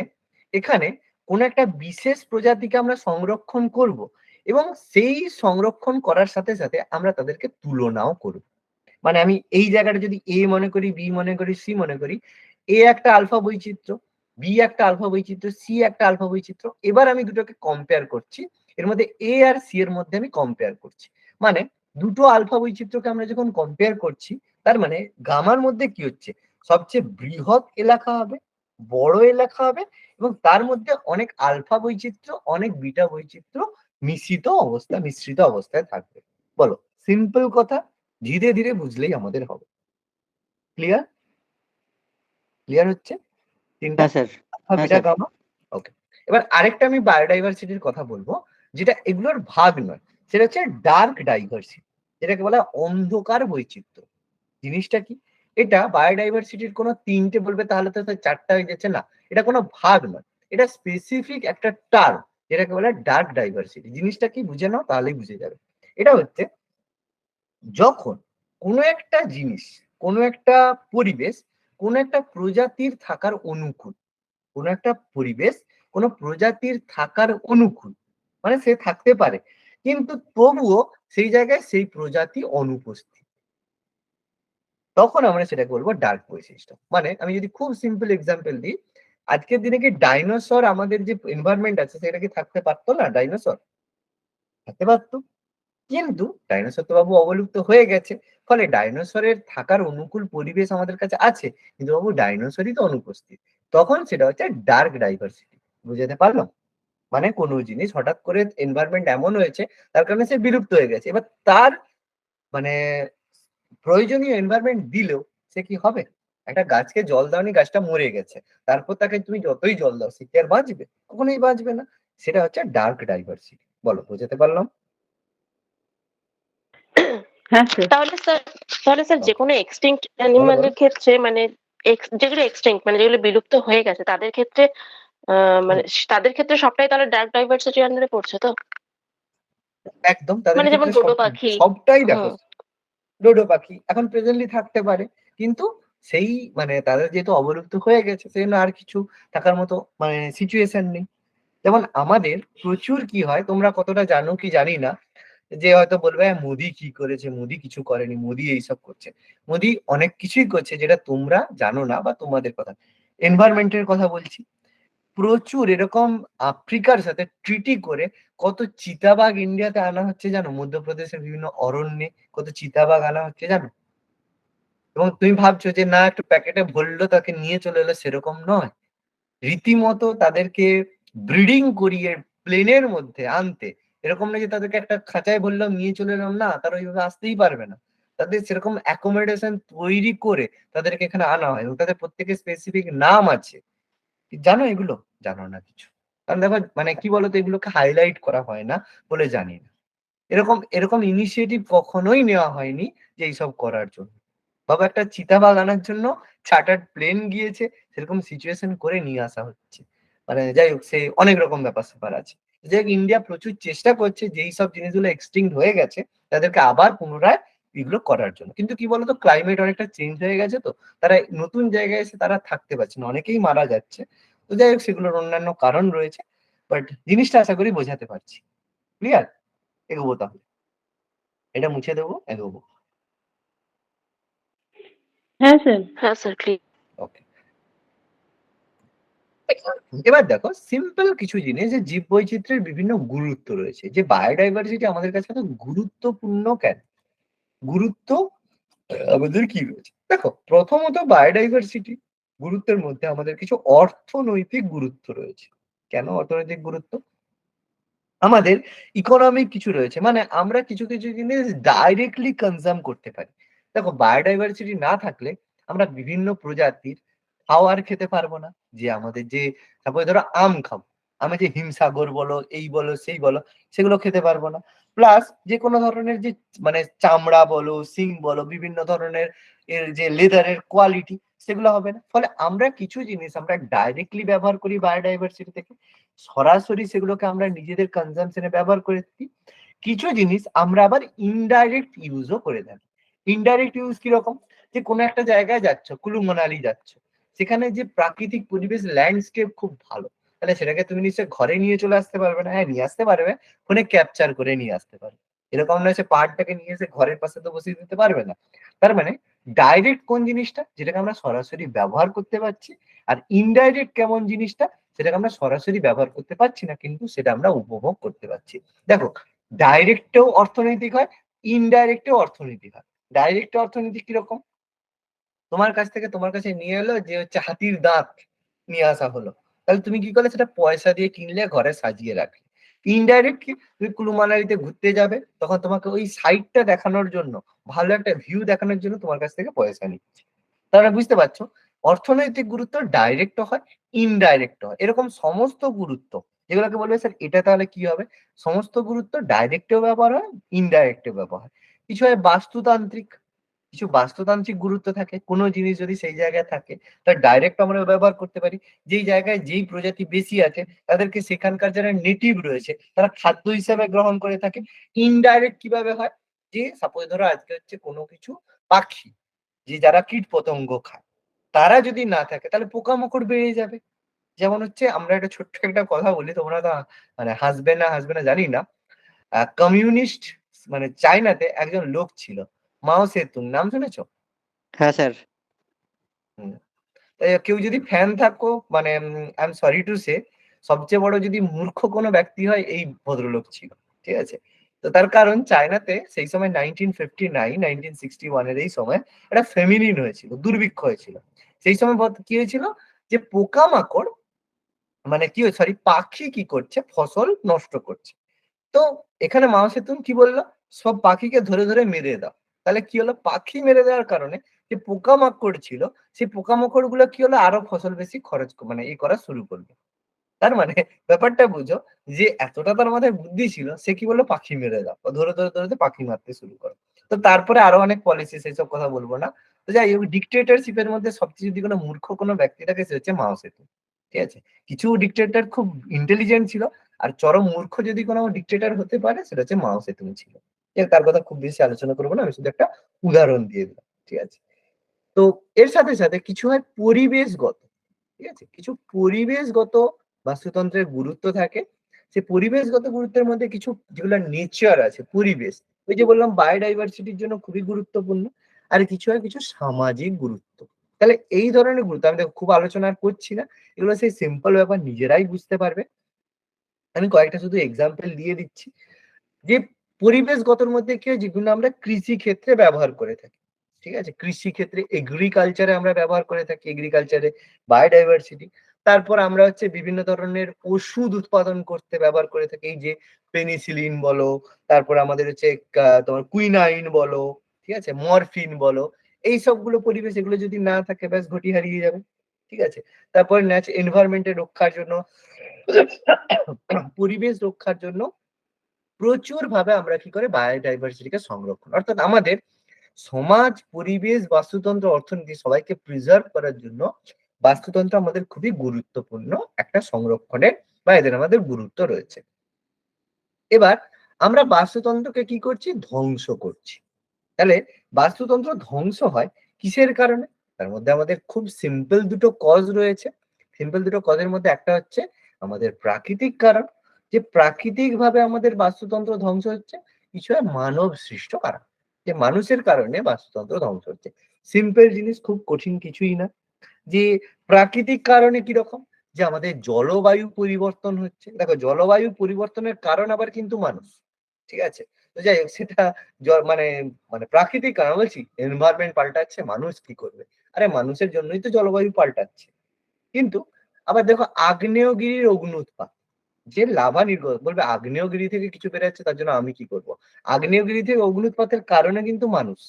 এখানে কোন একটা বিশেষ প্রজাতিকে আমরা সংরক্ষণ করব এবং সেই সংরক্ষণ করার সাথে সাথে আমরা তাদেরকে তুলনাও করব। মানে আমি এই জায়গাটা যদি এ মনে করি, বি মনে করি, সি মনে করি, এ একটা আলফা বৈচিত্র্য, বি একটা আলফা বৈচিত্র্য, সি একটা আলফা বৈচিত্র্য। এবার আমি দুটোকে কম্পেয়ার করছি। এর মধ্যে এ আর সি এর মধ্যে আমি কম্পেয়ার করছি। মানে দুটো আলফা বৈচিত্র্যকে আমরা যখন কম্পেয়ার করছি তার মানে গামার মধ্যে কি হচ্ছে? সবচেয়ে বৃহৎ এলাকা হবে, বড় এলাকা হবে এবং তার মধ্যে অনেক আলফা বৈচিত্র্য, অনেক বিটা বৈচিত্র্য মিশ্রিত অবস্থায় থাকবে। বলো, সিম্পল কথা। ধীরে ধীরে বুঝলেই আমাদের হবে। ক্লিয়ার? ক্লিয়ার হচ্ছে তিনটা? হ্যাঁ স্যার। আলফা হ্যাঁ বিটা স্যার। গামা। ওকে, এবার আরেকটা আমি বায়োডাইভার্সিটির কথা বলবো, যেটা এগুলোর ভাগ নয়, সেটা হচ্ছে ডার্ক ডাইভার্সিটি, যেটাকে বলা হয় অন্ধকার বৈচিত্র্য। জিনিসটা কি? এটা বায়োডাইভার্সিটির কোনো তিনটে বলবে তাহলে তো চারটা হয়ে যাচ্ছে না, এটা কোনো ভাগ নয়, এটা স্পেসিফিক একটা টার্ম, যেটাকে বলা হয় ডার্ক ডাইভার্সিটি। জিনিসটা কি বুঝে নাও, তাহলেই বুঝে যাবে। এটা হচ্ছে যখন কোনো একটা জিনিস, কোনো একটা পরিবেশ, কোনো একটা প্রজাতির থাকার অনুকূল, কোনো একটা পরিবেশ কোনো প্রজাতির থাকার অনুকূল, মানে সে থাকতে পারে, কিন্তু তবুও সেই জায়গায় সেই প্রজাতি অনুপস্থিত, তখন আমরা সেটাকে বলবো ডার্ক বৈশিষ্ট্য। মানে আমি যদি খুব সিম্পল এক্সাম্পল দিই, আজকের দিনে কি ডাইনোসর আমাদের যে এনভায়রনমেন্ট আছে সেটা কি থাকতে পারতো না? ডাইনোসর থাকতে পারতো, কিন্তু ডাইনোসর তো বাবু অবলুপ্ত হয়ে গেছে। ফলে ডাইনোসরের থাকার অনুকূল পরিবেশ আমাদের কাছে আছে, কিন্তু বাবু ডাইনোসরই তো অনুপস্থিত। তখন সেটা হচ্ছে ডার্ক ডাইভার্সিটি। বুঝাতে পারলাম? মানে কোনো জিনিস হঠাৎ করে এনভায়রনমেন্ট এমন হয়েছে, তার কারণে সে বিলুপ্ত হয়ে গেছে। এবার তার মানে প্রয়োজনীয় এনভায়রনমেন্ট দিলেও সে কি হবে? একটা গাছকে জল দাওনি, গাছটা মরে গেছে। তারপর তাকে তুমি যতই জল দাও, সে কি আর বাঁচবে? কখনোই বাঁচবে না। সেটা হচ্ছে ডার্ক ডাইভার্সিটি। বলো, বোঝাতে পারলাম? হ্যাঁ স্যার। তাহলে স্যার যে ওকে, কোনো এক্সটিংক্ট বলো, অ্যানিমালের বলো। ক্ষেত্রে মানে যেগুলো এক্সটিংক্ট মানে যেগুলো বিলুপ্ত হয়ে গেছে তাদের ক্ষেত্রে হুম, মানে তাদের ক্ষেত্রে সবটাই তাহলে ডার্ক ডাইভার্সিটির আন্ডারে পড়ছে তো? একদম তাদের মানে যেমন ক্ষেত্রে ডোডো পাখি। সবটাই দেখো, হুম। ডোডো পাখি এখন প্রেজেন্টলি থাকতে পারে, কিন্তু সেই মানে তাদের যেহেতু অবলুপ্ত হয়ে গেছে, সেই জন্য আর কিছু থাকার মতো মানে সিচুয়েশন নেই। যেমন আমাদের প্রচুর কি হয়, তোমরা কতটা জানো কি জানি না, যে হয়তো বলবে "হ্যাঁ, মোদি কি করেছে, মোদি কিছু করেনি, মোদি এইসব করছে।" মোদি অনেক কিছুই করছে যেটা তোমরা জানো না বা তোমাদের কথা, এনভায়রনমেন্টের কথা বলছি। প্রচুর এরকম আফ্রিকার সাথে ট্রিটি করে কত চিতাবাঘ ইন্ডিয়াতে আনা হচ্ছে জানো? মধ্যপ্রদেশের বিভিন্ন অরণ্যে কত চিতাবাঘ আনা হচ্ছে জানো? এবং তুমি ভাবছো যে না একটু প্যাকেটে ভরলো তাকে নিয়ে চলে এলো, সেরকম নয়। রীতিমতো তাদেরকে ব্রিডিং করিয়ে প্লেনের মধ্যে আনতে, এরকম না যে তাদেরকে একটা খাঁচায় বললাম নিয়ে চলে এলাম, না, তারা ওইভাবে আসতেই পারবে না। তাদের সেরকম অ্যাকোমোডেশন তৈরি করে তাদেরকে এখানে আনা হয়, এবং তাদের প্রত্যেকের স্পেসিফিক নাম আছে। জানো এগুলো? জানো না কিছু। কারণ দেখো মানে কি বলতো, এগুলোকে হাইলাইট করা হয় না বলে জানি না। এরকম এরকম ইনিশিয়েটিভ কখনোই নেওয়া হয়নি যে এইসব করার জন্য। বাবা একটা চিতাবাঘ আনার জন্য চার্টার্ড প্লেন গিয়েছে, সেরকম সিচুয়েশন করে নিয়ে আসা হচ্ছে। মানে যাই হোক, সে অনেক রকম ব্যাপার-স্যাপার আছে। যাই হোক, ইন্ডিয়া প্রচুর চেষ্টা করছে যে এইসব জিনিসগুলো এক্সটিংক্ট হয়ে গেছে, তাদেরকে আবার পুনরায় এগুলো করার জন্য। কিন্তু কি বলতো, ক্লাইমেট অনেকটা চেঞ্জ হয়ে গেছে তো, তারা নতুন জায়গায় এসে তারা থাকতে পারছে না। অনেকেই মারা যাচ্ছে। তো যাই হোক, সেগুলোর অন্যান্য কারণ রয়েছে। বাট জিনিসটা আশা করি বোঝাতে পারছি। ক্লিয়ার? এগোবো তাহলে। এটা মুছে দেবো, এগোবো। হ্যাঁ স্যার। হ্যাঁ স্যার, ক্লিয়ার। ওকে। এবার দেখো সিম্পল কিছু জিনিস, যে জীববৈচিত্র্যের বিভিন্ন গুরুত্ব রয়েছে, যে বায়োডাইভার্সিটি আমাদের কাছে এত গুরুত্বপূর্ণ কেন? গুরুত্ব আমাদের কি রয়েছে? দেখো, প্রথমত বায়োডাইভার্সিটি গুরুত্বের মধ্যে আমাদের কিছু অর্থনৈতিক গুরুত্ব রয়েছে। কেন অর্থনৈতিক গুরুত্ব? আমাদের ইকোনমিক কিছু রয়েছে, মানে আমরা কিছু কিছু জিনিস ডাইরেক্টলি কনজাম করতে পারি। দেখো, বায়োডাইভার্সিটি না থাকলে আমরা বিভিন্ন প্রজাতির খাওয়ার খেতে পারবো না। যে আমাদের যে তারপরে ধরো আম খাবো, আমি যে হিমসাগর বলো, এই বলো, সেই বলো, সেগুলো খেতে পারবো না। প্লাস যে কোনো ধরনের যে মানে চামড়া বলো, শিং বলো, বিভিন্ন ধরনের এর যে লেদারের কোয়ালিটি, সেগুলো হবে না। ফলে আমরা কিছু জিনিস আমরা ডাইরেক্টলি ব্যবহার করি বায়োডাইভার্সিটি থেকে, সরাসরি সেগুলোকে আমরা নিজেদের কনজাম্পশন এ ব্যবহার করে থাকি। কিছু জিনিস আমরা আবার ইনডাইরেক্ট ইউজও করে থাকি। ইনডাইরেক্ট ইউজ কিরকম? যে কোনো একটা জায়গায় যাচ্ছ, কুলু মানালি যাচ্ছ, সেখানে যে প্রাকৃতিক পরিবেশ ল্যান্ডস্কেপ খুব ভালো, তাহলে সেটাকে তুমি নিশ্চয়ই ঘরে নিয়ে চলে আসতে পারবে না। হ্যাঁ, নিয়ে আসতে পারবে, ফোনে ক্যাপচার করে নিয়ে আসতে পারবে। এরকম নয় সে পাহাড়টাকে নিয়ে এসে ঘরের পাশে তো বসিয়ে দিতে পারবে না। তার মানে ডাইরেক্ট কোন জিনিসটা, যেটাকে আমরা সরাসরি ব্যবহার করতে পারছি, আর ইনডাইরেক্ট কেমন জিনিসটা, সেটাকে আমরা সরাসরি ব্যবহার করতে পারছি না, কিন্তু সেটা আমরা উপভোগ করতে পারছি। দেখো, ডাইরেক্টেও অর্থনৈতিক হয়, ইনডাইরেক্টেও অর্থনৈতিক হয়। ডাইরেক্ট অর্থনীতি কিরকম? তোমার কাছ থেকে তোমার কাছে নিয়ে এলো যে হচ্ছে হাতির দাঁত নিয়ে আসা হলো, তাহলে তুমি কি করলে? সেটা পয়সা দিয়ে কিনলে, ঘরে সাজিয়ে রাখলে। ইনডাইরেক্ট কি? তুমি কুলু মানালিতে ঘুরতে যাবে, তখন তোমাকে ওই সাইটটা দেখানোর জন্য, ভালো একটা ভিউ দেখানোর জন্য তোমার কাছ থেকে পয়সা নিচ্ছে। তাহলে বুঝতে পারছো অর্থনৈতিক গুরুত্ব ডাইরেক্ট হয়, ইনডাইরেক্ট হয়। এরকম সমস্ত গুরুত্ব যেগুলোকে বলবে স্যার এটা তাহলে কি হবে? সমস্ত গুরুত্ব ডাইরেক্টেও ব্যবহার হয়, ইনডাইরেক্টেও ব্যবহার হয়। কিছু হয় বাস্তুতান্ত্রিক, কিছু বাস্তুতান্ত্রিক গুরুত্ব থাকে। কোনো জিনিস যদি সেই জায়গায় থাকে তার ডাইরেক্ট আমরা ব্যবহার করতে পারি। যেই জায়গায় যেই প্রজাতি বেশি আছে তাদেরকে সেখানকার যারা নেটিভ রয়েছে তারা খাদ্য হিসেবে গ্রহণ করে থাকে। ইনডাইরেক্ট কিভাবে হয়? যে সাপোজ ধরো আজকে হচ্ছে কোনো কিছু পাখি যে যারা কীটপতঙ্গ খায়, তারা যদি না থাকে তাহলে পোকামাকড় বেড়ে যাবে। যেমন হচ্ছে আমরা একটা ছোট্ট একটা কথা বলি, তোমরা তো মানে হাসবে না জানি না। কমিউনিস্ট মানে চায়নাতে একজন লোক ছিল। মাও সেতুং নাম শুনেছ? হ্যাঁ স্যার। হুম। কেউ যদি ফ্যান থাকো মানে I am sorry to say সবচেয়ে বড় যদি মূর্খ কোনো ব্যক্তি হয় এই ভদ্রলোক ছিল। ঠিক আছে? তো তার কারণ চায়নাতে সেই সময় 1959, 1961 এর এই সময় একটা ফেমিনিন হয়েছিল, দুর্ভিক্ষ হয়েছিল। সেই সময় কি হয়েছিল? যে পোকামাকড় মানে কি সরি পাখি কি করছে? ফসল নষ্ট করছে। তো এখানে মাও সেতুং কি বলল? সব পাখিকে ধরে, ধরে মেরে দাও। তাহলে কি হলো? পাখি মেরে দেওয়ার কারণে যে পোকামাকড় ছিল, সেই পোকামাকড়গুলো কি হলো? আরো ফসল বেশি খরচ মানে করা শুরু করলো। তার মানে ব্যাপারটা বুঝো যে এতটা তার মাথায় বুদ্ধি ছিল, সে কি বলল? পাখি মেরে দাও। ধরে, ধরে, ধরে পাখি মারতে শুরু করো। তো তারপরে আরো অনেক পলিসি সেসব কথা বলব না। তো যাই হোক ডিক্টেটরশিপ এর মধ্যে সবচেয়ে যদি কোনো মূর্খ কোনো ব্যক্তি থাকে সে হচ্ছে মাও সেতুং। ঠিক আছে? কিছু ডিক্টেটর খুব ইন্টেলিজেন্ট ছিল। আর চরম মূর্খ যদি কোনো ডিক্টেটর হতে পারে সেটা হচ্ছে মাও সেতুং ছিল। তার কথা খুব বেশি আলোচনা করব না। আমি শুধু একটা উদাহরণ দিয়ে দিলাম। ঠিক আছে? তো এর সাথে, সাথে কিছু হয় পরিবেশগত। ঠিক আছে? কিছু পরিবেশগত বাস্তুতন্ত্রের গুরুত্ব থাকে। সেই পরিবেশগত গুরুত্বের মধ্যে কিছু যেগুলা নেচার আছে, পরিবেশ। ওই যে বললাম বায়োডাইভার্সিটির জন্য খুবই গুরুত্বপূর্ণ। আর কিছু হয় কিছু সামাজিক গুরুত্ব। তাহলে এই ধরনের গুরুত্ব আমি দেখো খুব আলোচনা আর করছি না। এগুলো সেই সিম্পল ব্যাপার নিজেরাই বুঝতে পারবে। আমি কয়েকটা শুধু এক্সাম্পল দিয়ে দিচ্ছি। যে পরিবেশগতর মধ্যে কি হয়? যেগুলো আমরা কৃষি ক্ষেত্রে ব্যবহার করে থাকি। ঠিক আছে? কৃষি ক্ষেত্রে এগ্রিকালচারে আমরা ব্যবহার করে থাকি। এগ্রিকালচারে বায়োডাইভার্সিটি। তারপর আমরা হচ্ছে বিভিন্ন ধরনের ওষুধ উৎপাদন করতে ব্যবহার করে থাকি। এই যে পেনিসিলিন বলো, তারপর আমাদের হচ্ছে তোমার কুইনাইন বলো, ঠিক আছে? মরফিন বলো। এই সবগুলো পরিবেশ এগুলো যদি না থাকে ব্যাস ঘটি হারিয়ে যাবে। ঠিক আছে? তারপর এনভায়রনমেন্ট এর রক্ষার জন্য পরিবেশ রক্ষার জন্য প্রচুরভাবে আমরা কি করে বায়োডাইভার্সিটিকে সংরক্ষণ অর্থাৎ আমাদের সমাজ, পরিবেশ, বাস্তুতন্ত্র, অর্থনীতি সবাইকে প্রিজার্ভ করার জন্য বাস্তুতন্ত্র আমাদের খুবই গুরুত্বপূর্ণ একটা সংরক্ষণের বা এদের আমাদের গুরুত্ব রয়েছে। এবার আমরা বাস্তুতন্ত্রকে কি করছি? ধ্বংস করছি। তাহলে বাস্তুতন্ত্র ধ্বংস হয় কিসের কারণে? তার মধ্যে আমাদের খুব সিম্পল দুটো কজ রয়েছে। সিম্পল দুটো কজের মধ্যে একটা হচ্ছে আমাদের প্রাকৃতিক কারণ, যে প্রাকৃতিকভাবে আমাদের বাস্তুতন্ত্র ধ্বংস হচ্ছে। কিছু হয় মানব সৃষ্ট কারণ, যে মানুষের কারণে বাস্তুতন্ত্র ধ্বংস হচ্ছে। সিম্পল জিনিস, খুব কঠিন কিছুই না। যে প্রাকৃতিক কারণে কিরকম? যে আমাদের জলবায়ু পরিবর্তন হচ্ছে। দেখো জলবায়ু পরিবর্তনের কারণ আবার কিন্তু মানুষ। ঠিক আছে? তো যাই হোক সেটা মানে মানে প্রাকৃতিক কারণ বলছি, এনভায়রনমেন্ট পাল্টাচ্ছে, মানুষ কি করবে? আরে মানুষের জন্যই তো জলবায়ু পাল্টাচ্ছে। কিন্তু আবার দেখো আগ্নেয়গিরির অগ্ন্যুৎপাত, যে লাভা নির্গত বলবে আগ্নেয়গিরি থেকে কিছু বেরোচ্ছে তার জন্য আমি কি করব? আগ্নেয়গিরি থেকে অগ্ন্যুৎপাতের কারণে কিন্তু মানুষ।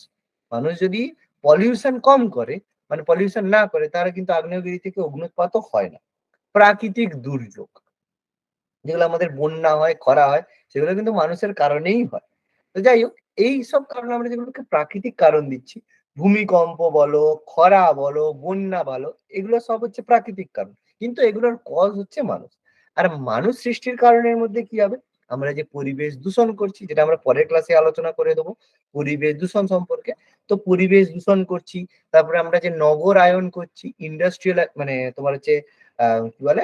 মানুষ যদি পলিউশন কম করে মানে পলিউশন না করে তাহলে কিন্তু আগ্নেয়গিরি থেকে অগ্ন্যুৎপাতও হয় না। প্রাকৃতিক দুর্যোগ যেগুলো আমাদের বন্যা হয়, খরা হয় সেগুলো কিন্তু মানুষের কারণেই হয়। তো যাই হোক এইসব কারণে আমরা যেগুলোকে প্রাকৃতিক কারণ দিচ্ছি, ভূমিকম্প বলো, খরা বলো, বন্যা বলো, এগুলো সব হচ্ছে প্রাকৃতিক কারণ। কিন্তু এগুলোর কজ হচ্ছে মানুষ। আর মানুষ সৃষ্টির কারণের মধ্যে কি হবে? আমরা যে পরিবেশ দূষণ করছি, যেটা আমরা পরের ক্লাসে আলোচনা করে দেবো পরিবেশ দূষণ সম্পর্কে। তো পরিবেশ দূষণ করছি, তারপরে আমরা যে নগরায়ন করছি, ইন্ডাস্ট্রিয়াল মানে তোমার হচ্ছে কি বলে?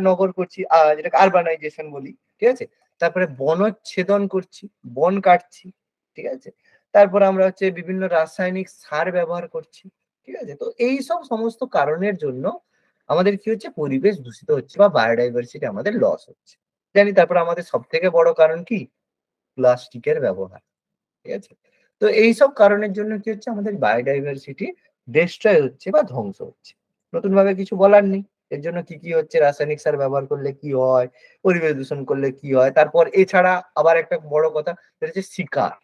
নগর করছি যেটাকে আরবানাইজেশন বলি। ঠিক আছে? তারপরে বনচ্ছেদন করছি, বন কাটছি। ঠিক আছে? তারপরে আমরা হচ্ছে বিভিন্ন রাসায়নিক সার ব্যবহার করছি। ঠিক আছে? তো এইসব সমস্ত কারণের জন্য আমাদের কি হচ্ছে? পরিবেশ দূষিত হচ্ছে বা বায়োডাইভার্সিটি আমাদের লস হচ্ছে। জানি তারপরে আমাদের সবথেকে বড় কারণ কি? প্লাস্টিকের ব্যবহার। ঠিক আছে? তো এইসব কারণের জন্য কি হচ্ছে? আমাদের বায়োডাইভার্সিটি ডেস্ট্রয় হচ্ছে বা ধ্বংস হচ্ছে। নতুনভাবে কিছু বলার নেই। এর জন্য কি, কি হচ্ছে? রাসায়নিক সার ব্যবহার করলে কি হয়? পরিবেশ দূষণ করলে কি হয়? তারপর এছাড়া আবার একটা বড় কথা সেটা হচ্ছে শিকার।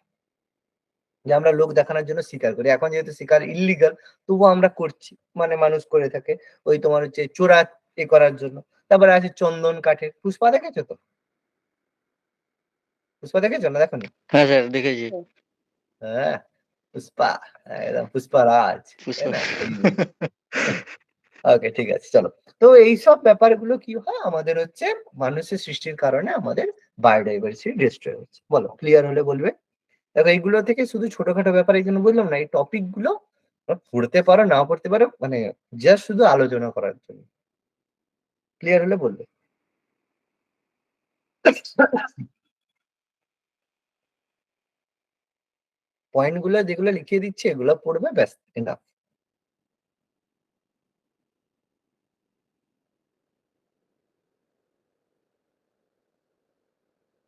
যে আমরা লোক দেখানোর জন্য শিকার করি। এখন যেহেতু শিকার ইল্লিগাল তবুও আমরা করছি। মানে মানুষ করে থাকে ওই তোমার হচ্ছে চোরা করার জন্য। তারপরে আছে চন্দন কাঠের। পুষ্পা দেখেছো তো? পুষ্পা দেখেছো না দেখোনি? হ্যাঁ স্যার দেখেছি। হ্যাঁ, পুষ্পা একদম পুষ্পা রাজ, তাই না? ওকে, ঠিক আছে, চলো। তো এইসব ব্যাপারগুলো কি হয় আমাদের হচ্ছে মানুষের সৃষ্টির কারণে আমাদের বায়োডাইভার্সিটি ডিস্ট্রয় হচ্ছে। বলো, ক্লিয়ার হলে বলবে। দেখো এইগুলো থেকে শুধু ছোটখাটো ব্যাপার এই জন্য বললাম না, এই টপিক গুলো পড়তে পারো নাও পড়তে পারো, মানে জাস্ট শুধু আলোচনা করার জন্য। ক্লিয়ার হলে বলবে। পয়েন্ট গুলো যেগুলো লিখিয়ে দিচ্ছে এগুলো পড়বে, ব্যাস, এনাফ।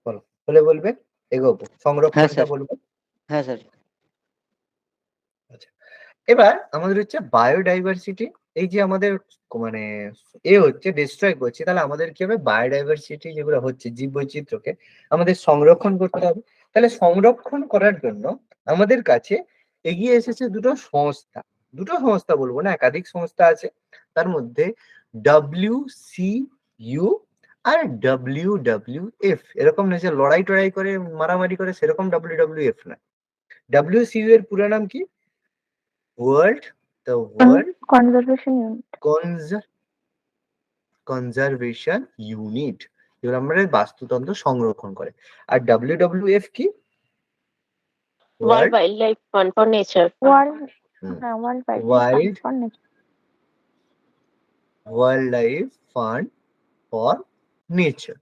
বলো, বলে বলবে, এগোবো, সংরক্ষণটা স্যার। বলবো। হ্যাঁ স্যার। আচ্ছা, এবার আমাদের হচ্ছে বায়োডাইভার্সিটি, এই যে আমাদের মানে হচ্ছে ডিস্ট্রয় করছে, তাহলে আমাদের কি হবে, বায়োডাইভার্সিটি যেগুলো হচ্ছে জীববৈচিত্র্যকে আমাদের সংরক্ষণ করতে হবে। তাহলে সংরক্ষণ করার জন্য আমাদের কাছে এগিয়ে এসেছে দুটো সংস্থা বলবো না, একাধিক সংস্থা আছে। তার মধ্যে WCU আর WWF, এরকম না যে লড়াই টড়াই করে মারামারি করে সেরকম WWF না। WCU এর পুরো নাম কি? World conservation unit. Conservation unit, যেগুলো আমাদের বাস্তুতন্ত্র সংরক্ষণ করে। আর WWF কি? World wild life fund for nature. World hmm, world wild for nature. Wild life fund for nature.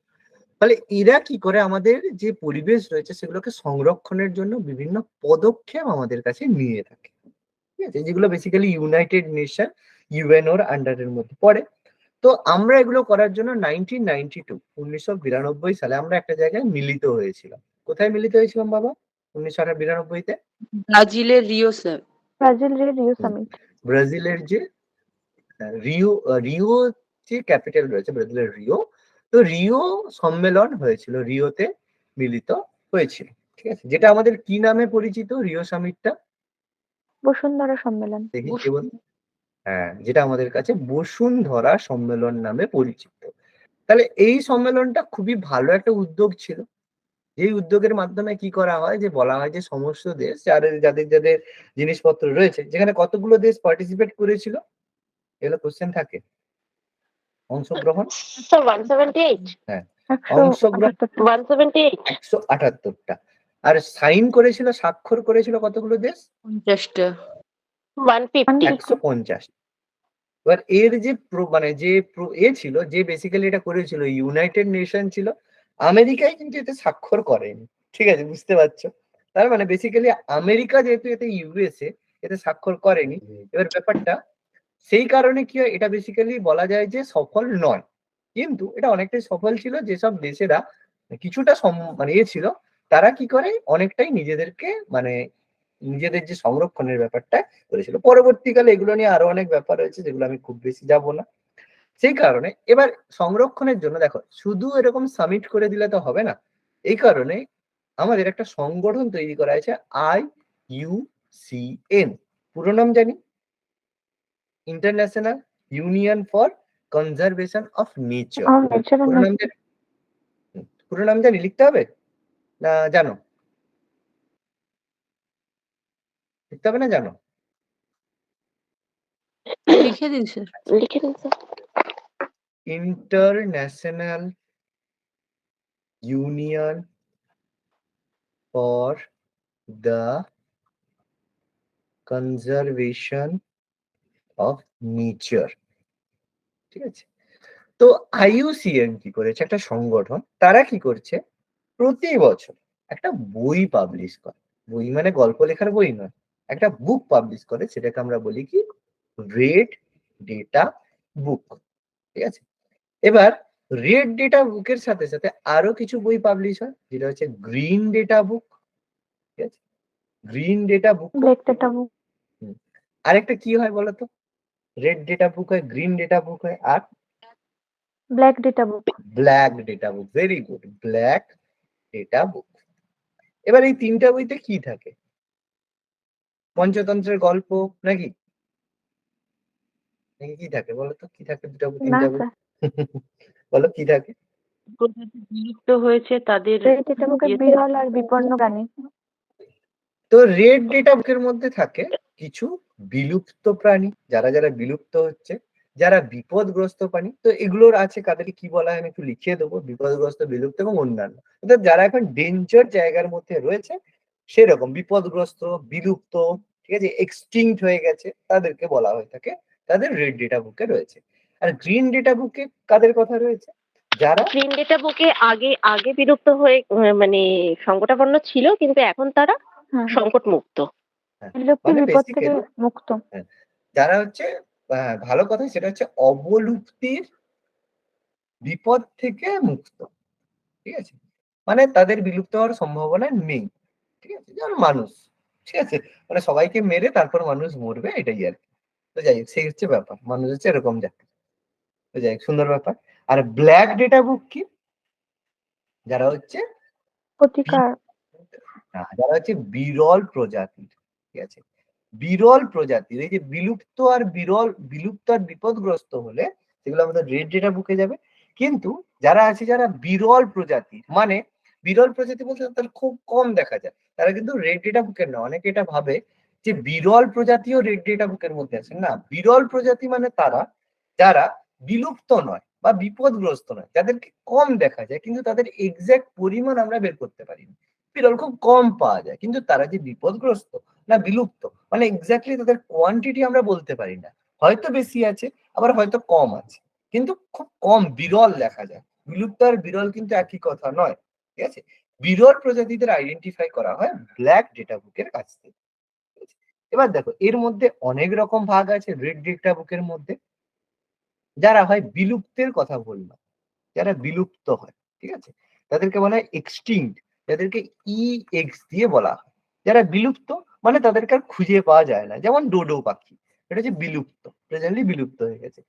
তাহলে এরা কি করে আমাদের যে পরিবেশ রয়েছে সেগুলোকে সংরক্ষণের জন্য বিভিন্ন পদক্ষেপ আমাদের কাছে নিয়ে থাকে, ঠিক আছে, যেগুলো বেসিক্যালি ইউনাইটেড নেশন ইউএনওর আন্ডারের মধ্যে পড়ে। তো আমরা এগুলো করার জন্য 1992 সালে আমরা একটা জায়গায় মিলিত হয়েছিলাম। কোথায় মিলিত হয়েছিলাম বাবা 1992-তে? ব্রাজিলের রিও স্যার। Rio summit. ব্রাজিলের যে রিও যে ক্যাপিটাল রয়েছে ব্রাজিলের রিও, তো রিও সম্মেলন হয়েছিল, রিওতে মিলিত হয়েছিল, ঠিক আছে, যেটা আমাদের কি নামে পরিচিত রিও সামিটটা? বসুন্ধরা সম্মেলন। দেখি কি বল। হ্যাঁ, যেটা আমাদের কাছে বসুন্ধরা সম্মেলন নামে পরিচিত। তাহলে এই সম্মেলনটা খুবই ভালো একটা উদ্যোগ ছিল। এই উদ্যোগের মাধ্যমে কি করা হয়, যে বলা হয় যে সমস্ত দেশ যাদের যাদের যাদের জিনিসপত্র রয়েছে, যেখানে কতগুলো দেশ পার্টিসিপেট করেছিল, এগুলো কোশ্চেন থাকে, অংশগ্রহণ। স্যার 178। হ্যাঁ, 178। অংশগ্রহণ 178। 178টা। আর সাইন করেছিল, স্বাক্ষর করেছিল কতগুলো দেশ? 50টা। 150। 150। এবার এর যে মানে যে ছিল, যে বেসিক্যালি এটা করেছিল ইউনাইটেড নেশন ছিল, আমেরিকায় কিন্তু এতে স্বাক্ষর করেনি, ঠিক আছে, বুঝতে পারছো? তার মানে বেসিক্যালি আমেরিকা যেহেতু এতে ইউএসএ এতে স্বাক্ষর করেনি, এবার ব্যাপারটা সেই কারণে কি হয়, এটা বেসিক্যালি বলা যায় যে সফল নয়। কিন্তু এটা অনেকটাই সফল ছিল, যেসব দেশেরা কিছুটা মানে ছিল, তারা কি করে অনেকটাই নিজেদেরকে মানে নিজেদের যে সংরক্ষণের ব্যাপারটা করেছিল। পরবর্তীকালে এগুলো নিয়ে আরো অনেক ব্যাপার রয়েছে যেগুলো আমি খুব বেশি যাব না। সেই কারণে এবার সংরক্ষণের জন্য দেখো শুধু এরকম সামিট করে দিলে তো হবে না। এই কারণে আমাদের একটা সংগঠন তৈরি করা হয়েছে, IUCN। পুরো নাম জানি, international union for conservation of nature. পুরো নাম জানি, পুরো নাম জানি, লিখতে হবে না জানো? লিখতে হবে না জানো? লিখে দিন স্যার। লিখে দিন sir. International union for the conservation of nature, ঠিক আছে। তো IUCN কি করেছে, একটা সংগঠন, তারা কি করছে, প্রতি বছর একটা বই পাবলিশ করে। বই মানে গল্প লেখার বই নয়, একটা বুক পাবলিশ করে, সেটাকে আমরা বলি কি, রেড ডেটা বুক, ঠিক আছে। এবার রেড ডেটা বুকের সাথে সাথে আরো কিছু বই পাবলিশ হয়, যেটা হচ্ছে গ্রিন ডেটা বুক, ঠিক আছে, green data book. Black data বুক। আরেকটা কি হয় বলতো? রেড ডেটা বুক হয়, গ্রিন ডেটা বুক হয়, আর black data book. Black data book. Very good, black data book. এবার এই তিনটা বইতে কি থাকে? পঞ্চতন্ত্রের গল্প নাকি নাকি কি থাকে বলো তো, কি থাকে দুটা না তিনটা বই? স্যার, বলো কি থাকে? প্রজাতি বিলুপ্ত হয়েছে তাদের রেড ডেটা বুকে বিরল আর বিপন্ন প্রাণী। তো রেড ডেটা বুকের মধ্যে থাকে কিছু বিলুপ্ত প্রাণী, যারা যারা বিলুপ্ত হচ্ছে, যারা বিপদগ্রস্ত প্রাণী। তো এগুলোর আছে, কাদেরকে কি বলা হয় আমি একটু লিখিয়ে দেবো: বিপদগ্রস্ত, বিলুপ্ত এবং অন্যান্য। অর্থাৎ যারা এখন ডেঞ্জার জায়গার মধ্যে রয়েছে, সেরকম বিপদগ্রস্ত, বিলুপ্ত, ঠিক আছে, এক্সটিংক্ট হয়ে গেছে, তাদেরকে বলা হয়ে থাকে, তাদের রেড ডেটা বুকে রয়েছে। আর গ্রিন ডেটা বুকে কাদের কথা রয়েছে? যারা গ্রিন ডেটা বুকে আগে আগে বিলুপ্ত হয়ে মানে সংকটাপন্ন ছিল, কিন্তু এখন তারা হ্যাঁ, সংকট মুক্ত। বিলুপ্তি মানে বিপদ থেকে বেসিক্যালি মুক্ত। যারা হচ্ছে ভালো কথা, সেটা হচ্ছে অবলুপ্তির বিপদ থেকে মুক্ত, ঠিক আছে, মানে তাদের বিলুপ্ত হওয়ার সম্ভাবনা নেই, ঠিক আছে, যেমন মানুষ, ঠিক আছে, মানে সবাইকে মেরে তারপর মানুষ মরবে, এটাই আর কি। তো যাই হোক, সেই হচ্ছে ব্যাপার, মানুষ হচ্ছে এরকম জাতি। তো যাই হোক, সুন্দর ব্যাপার। আর ব্ল্যাক ডেটা বুক কি? যারা হচ্ছে প্রতিকার। যারা হচ্ছে বিরল প্রজাতির, ঠিক আছে, বিরল প্রজাতির, এই যে বিলুপ্ত আর বিরল, বিলুপ্ত আর বিপদগ্রস্ত হলে সেগুলো আমাদের রেড ডেটা বুকে যাবে। কিন্তু যারা আছে, যারা বিরল প্রজাতির, মানে বিরল প্রজাতি বলতে তাদের খুব কম দেখা যায়, তারা কিন্তু রেড ডেটা বুকের না। অনেকে এটা ভাবে যে বিরল প্রজাতিও রেড ডেটা বুকের মধ্যে আছে। না, বিরল প্রজাতি মানে তারা যারা বিলুপ্ত নয় বা বিপদগ্রস্ত নয়, যাদেরকে কম দেখা যায় কিন্তু তাদের এক্সাক্ট পরিমাণ আমরা বের করতে পারি না। বিরল খুব কম পাওয়া যায়, কিন্তু তারা যে বিপদগ্রস্ত না বিলুপ্ত, মানে এক্স্যাক্টলি তাদের কোয়ান্টিটি আমরা বলতে পারি না। হয়তো বেশি আছে, আবার হয়তো কম আছে, কিন্তু খুব কম বিরল দেখা যায়। বিলুপ্ত আর বিরল কিন্তু একই কথা নয়, ঠিক আছে। বিরল প্রজাতিদের আইডেন্টিফাই করা হয় ব্ল্যাক ডেটা বুকের কাছ থেকে, ঠিক আছে? এবার দেখো, এর মধ্যে অনেক রকম ভাগ আছে রেড ডেটা বুকের মধ্যে। যারা হয় বিলুপ্তের কথা বললাম, যারা বিলুপ্ত হয়, ঠিক আছে, তাদেরকে বলা হয় এক্সটিংক্ট, যাদেরকে EX দিয়ে বলা হয়। যারা বিলুপ্ত মানে তাদেরকে আর খুঁজে পাওয়া যায় না, যেমন ডোডো পাখি, এটা হচ্ছে বিলুপ্ত, প্রেজেন্টলি বিলুপ্ত হয়ে গেছে।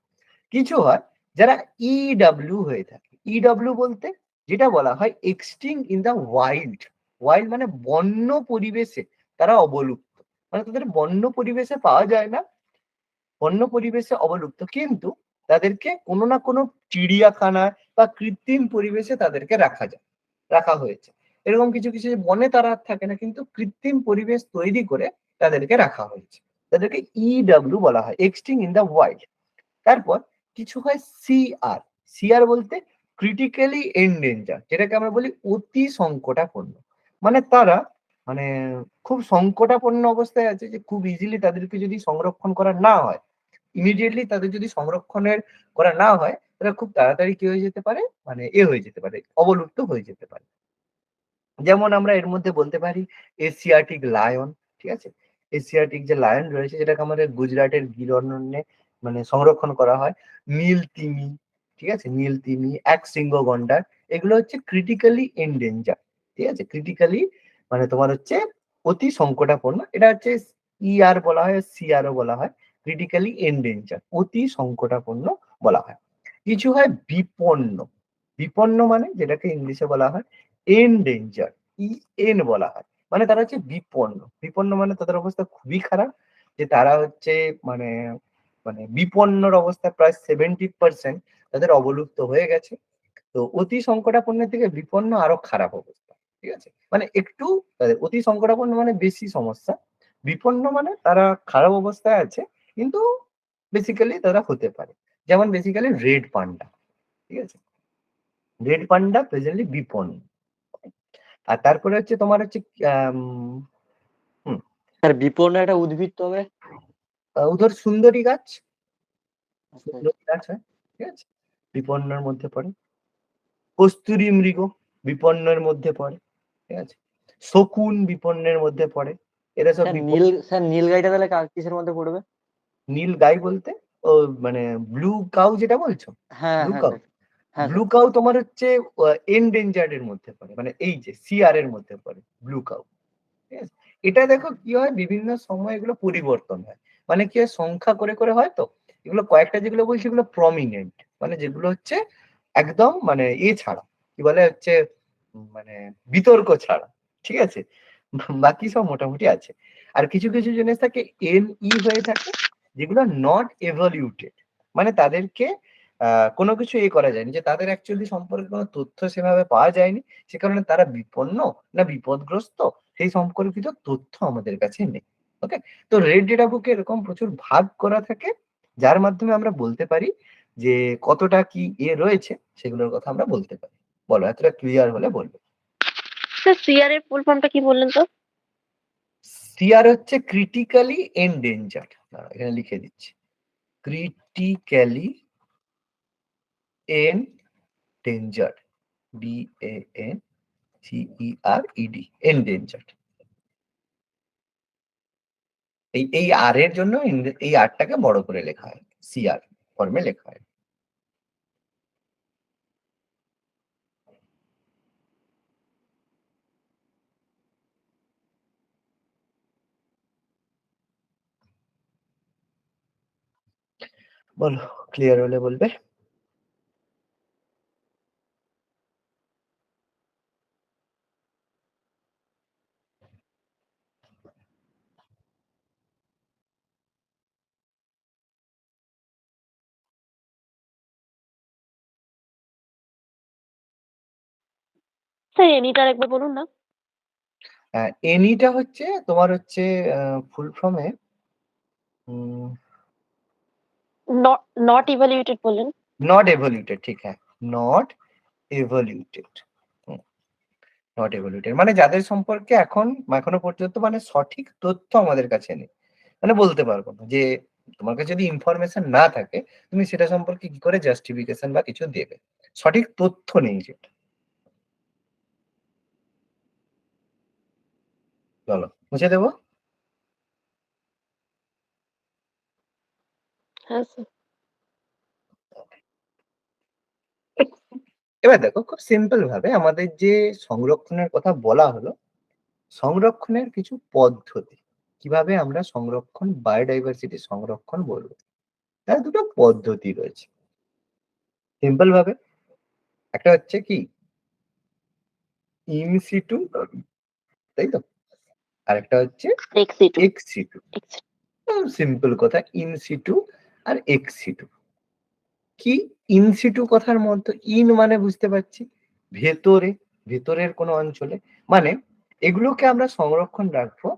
কিছু হয় যারা EW হয়ে থাকে। EW বলতে যেটা বলা হয় extinct in the wild. Wild মানে বন্য পরিবেশে তারা অবলুপ্ত, মানে তাদের বন্য পরিবেশে পাওয়া যায় না, বন্য পরিবেশে অবলুপ্ত, কিন্তু তাদেরকে কোনো না কোনো চিড়িয়াখানায় বা কৃত্রিম পরিবেশে তাদেরকে রাখা হয়েছে। এরকম কিছু কিছু বনে তারা থাকে না, কিন্তু কৃত্রিম পরিবেশ তৈরি করে তাদেরকে রাখা হয়েছে, তাদেরকে EW বলা হয়, এক্সটিং ইন দা ওয়াইল্ড। তারপর কিছু হয় CR। CR বলতে ক্রিটিক্যালি এন্ডেঞ্জার, যেটাকে আমরা বলি অতি সংকটাপন্ন, মানে তারা মানে খুব সংকটাপন্ন অবস্থায় আছে, যে খুব ইজিলি তাদেরকে যদি সংরক্ষণ করা না হয়, ইমিডিয়েটলি তাদের যদি সংরক্ষণের করা না হয়, তারা খুব তাড়াতাড়ি কি হয়ে যেতে পারে, মানে হয়ে যেতে পারে, অবলুপ্ত হয়ে যেতে পারে। যেমন আমরা এর মধ্যে বলতে পারি এশিয়াটিক লায়ন, ঠিক আছে, এশিয়াটিক যে লায়ন রয়েছে, যেটাকে আমাদের গুজরাটের গির অরণ্যে মানে সংরক্ষণ করা হয়। নীল তিমি, ঠিক আছে, নীল তিমি, এক শৃঙ্গ গন্ডার, এগুলো হচ্ছে ক্রিটিক্যালি এন্ডেঞ্জার, ঠিক আছে, ক্রিটিক্যালি মানে তোমার হচ্ছে অতি সংকটাপন্ন। এটা হচ্ছে ER বলা হয়, CRও বলা হয়, ক্রিটিক্যালি এন্ডেঞ্জার, অতি সংকটাপন্ন বলা হয়। কিছু হয় বিপন্ন। বিপন্ন মানে যেটাকে ইংলিশে বলা হয় এন্ডেঞ্জার, EN বলা হয়, মানে তারা হচ্ছে বিপন্ন। বিপন্ন মানে তাদের অবস্থা খুবই খারাপ, যে তারা হচ্ছে মানে মানে বিপন্নর অবস্থায় প্রায় 70% তাদের অবলুপ্ত হয়ে গেছে। তো অতি সংকটাপন্নের থেকে বিপন্ন আরো খারাপ অবস্থা, ঠিক আছে, মানে একটু অতি সংকটাপন্ন মানে বেশি সমস্যা, বিপন্ন মানে তারা খারাপ অবস্থায় আছে, কিন্তু বেসিক্যালি তারা হতে পারে। যেমন বেসিক্যালি রেড পান্ডা, ঠিক আছে, রেড পান্ডা প্রেজেন্টলি বিপন্ন। আর তারপরে হচ্ছে তোমার হচ্ছে আম, হুম, স্যার বিপন্ন একটা উদ্ভিদ তবে ধর সুন্দরী গাছ, আচ্ছা, সুন্দরী গাছ হয়, ঠিক আছে, বিপন্নের মধ্যে পড়ে। কস্তুরী মৃগ বিপন্নের মধ্যে পড়ে, ঠিক আছে, শকুন বিপন্নের মধ্যে পড়ে। এরা সব স্যার নীল গাইটা তাহলে কিসের মধ্যে পড়বে? নীল গাই বলতে ও মানে ব্লু কাউ যেটা বলছো, হ্যাঁ ব্লু হ্যাঁ কাউ। স্যার, হ্যাঁ ব্লু স্যার। কাউ তোমার হচ্ছে এন্ডেঞ্জার্ড এর মধ্যে পড়ে, মানে এই যে CR এর মধ্যে পড়ে ব্লু কাউ, ঠিক আছে। এটা দেখো কি হয়, বিভিন্ন সময় এগুলো পরিবর্তন হয়, মানে কি হয় সংখ্যা করে করে হয়। তো এগুলো কয়েকটা যেগুলো বলছি এগুলো প্রমিনেন্ট, মানে যেগুলো হচ্ছে একদম মানে ছাড়া কি বলে হচ্ছে মানে বিতর্ক ছাড়া, ঠিক আছে, বাকি সব মোটামুটি আছে। আর কিছু কিছু জিনিস থাকে NE হয়ে থাকে, যেগুলো নট এভলিউটেড, মানে তাদেরকে কোনো কিছু করা যায়নি, যে তাদের অ্যাকচুয়ালি সম্পর্কে কোনো তথ্য সেভাবে পাওয়া যায়নি, সে কারণে তারা বিপন্ন না বিপদগ্রস্ত সেই সম্পর্কিত তথ্য আমাদের কাছে নেই। ওকে, তো রেড ডেটা বুকে এরকম প্রচুর ভাগ করা থাকে, যার মাধ্যমে আমরা বলতে পারি যে কতটা কি রয়েছে, সেগুলোর কথা আমরা বলতে পারি। বলো, এতটা ক্লিয়ার হলে বলবো। স্যার সিআর এর ফুল ফর্মটা কি বললেন তো? সিআর হচ্ছে ক্রিটিক্যালি এন্ডেঞ্জার্ড, এখানে লিখে দিচ্ছি, ক্রিটিক্যালি endangered, DANGERED, endangered। এই আর এর জন্য এই আরটাকে বড় করে লেখা হয়, সিআর ফর্মে লেখা হয়। বলো, ক্লিয়ার হলে বলবে। স্যার এনিটা একবার বলুন না। এনিটা হচ্ছে তোমার হচ্ছে ফুল ফর্মে নট ইভ্যালুয়েটেড বললেন। নট এভলিউটেড, ঠিক, হ্যাঁ, নট এভলিউটেড। নট এভলিউটেড মানে যাদের সম্পর্কে এখনো পর্যন্ত মানে সঠিক তথ্য আমাদের কাছে নেই, মানে বলতে পারবো না, যে তোমার কাছে যদি ইনফরমেশন না থাকে তুমি সেটা সম্পর্কে কি করে জাস্টিফিকেশন বা কিছু দেবে, সঠিক তথ্য নেই যেটা। চলো মুছে দেবো। হ্যাঁ স্যার। এবার দেখো, খুব সিম্পল ভাবে আমাদের যে সংরক্ষণের কথা বলা হলো, সংরক্ষণের কিছু পদ্ধতি, কিভাবে আমরা সংরক্ষণ, বায়োডাইভার্সিটি সংরক্ষণ বলবো, তার দুটো পদ্ধতি রয়েছে। সিম্পল ভাবে একটা হচ্ছে কি ইনসিটু, তাই তো, আর একটা হচ্ছে এক্সিটু। এক্সিটু। সিম্পল কথা, ইনসিটু আর এক্সিটু। কি ইনসিটু কথার মধ্যে, ইন মানে বুঝতে পারছি ভেতরে, ভেতরের কোনো অঞ্চলে, মানে এগুলোকে আমরা সংরক্ষণ রাখবো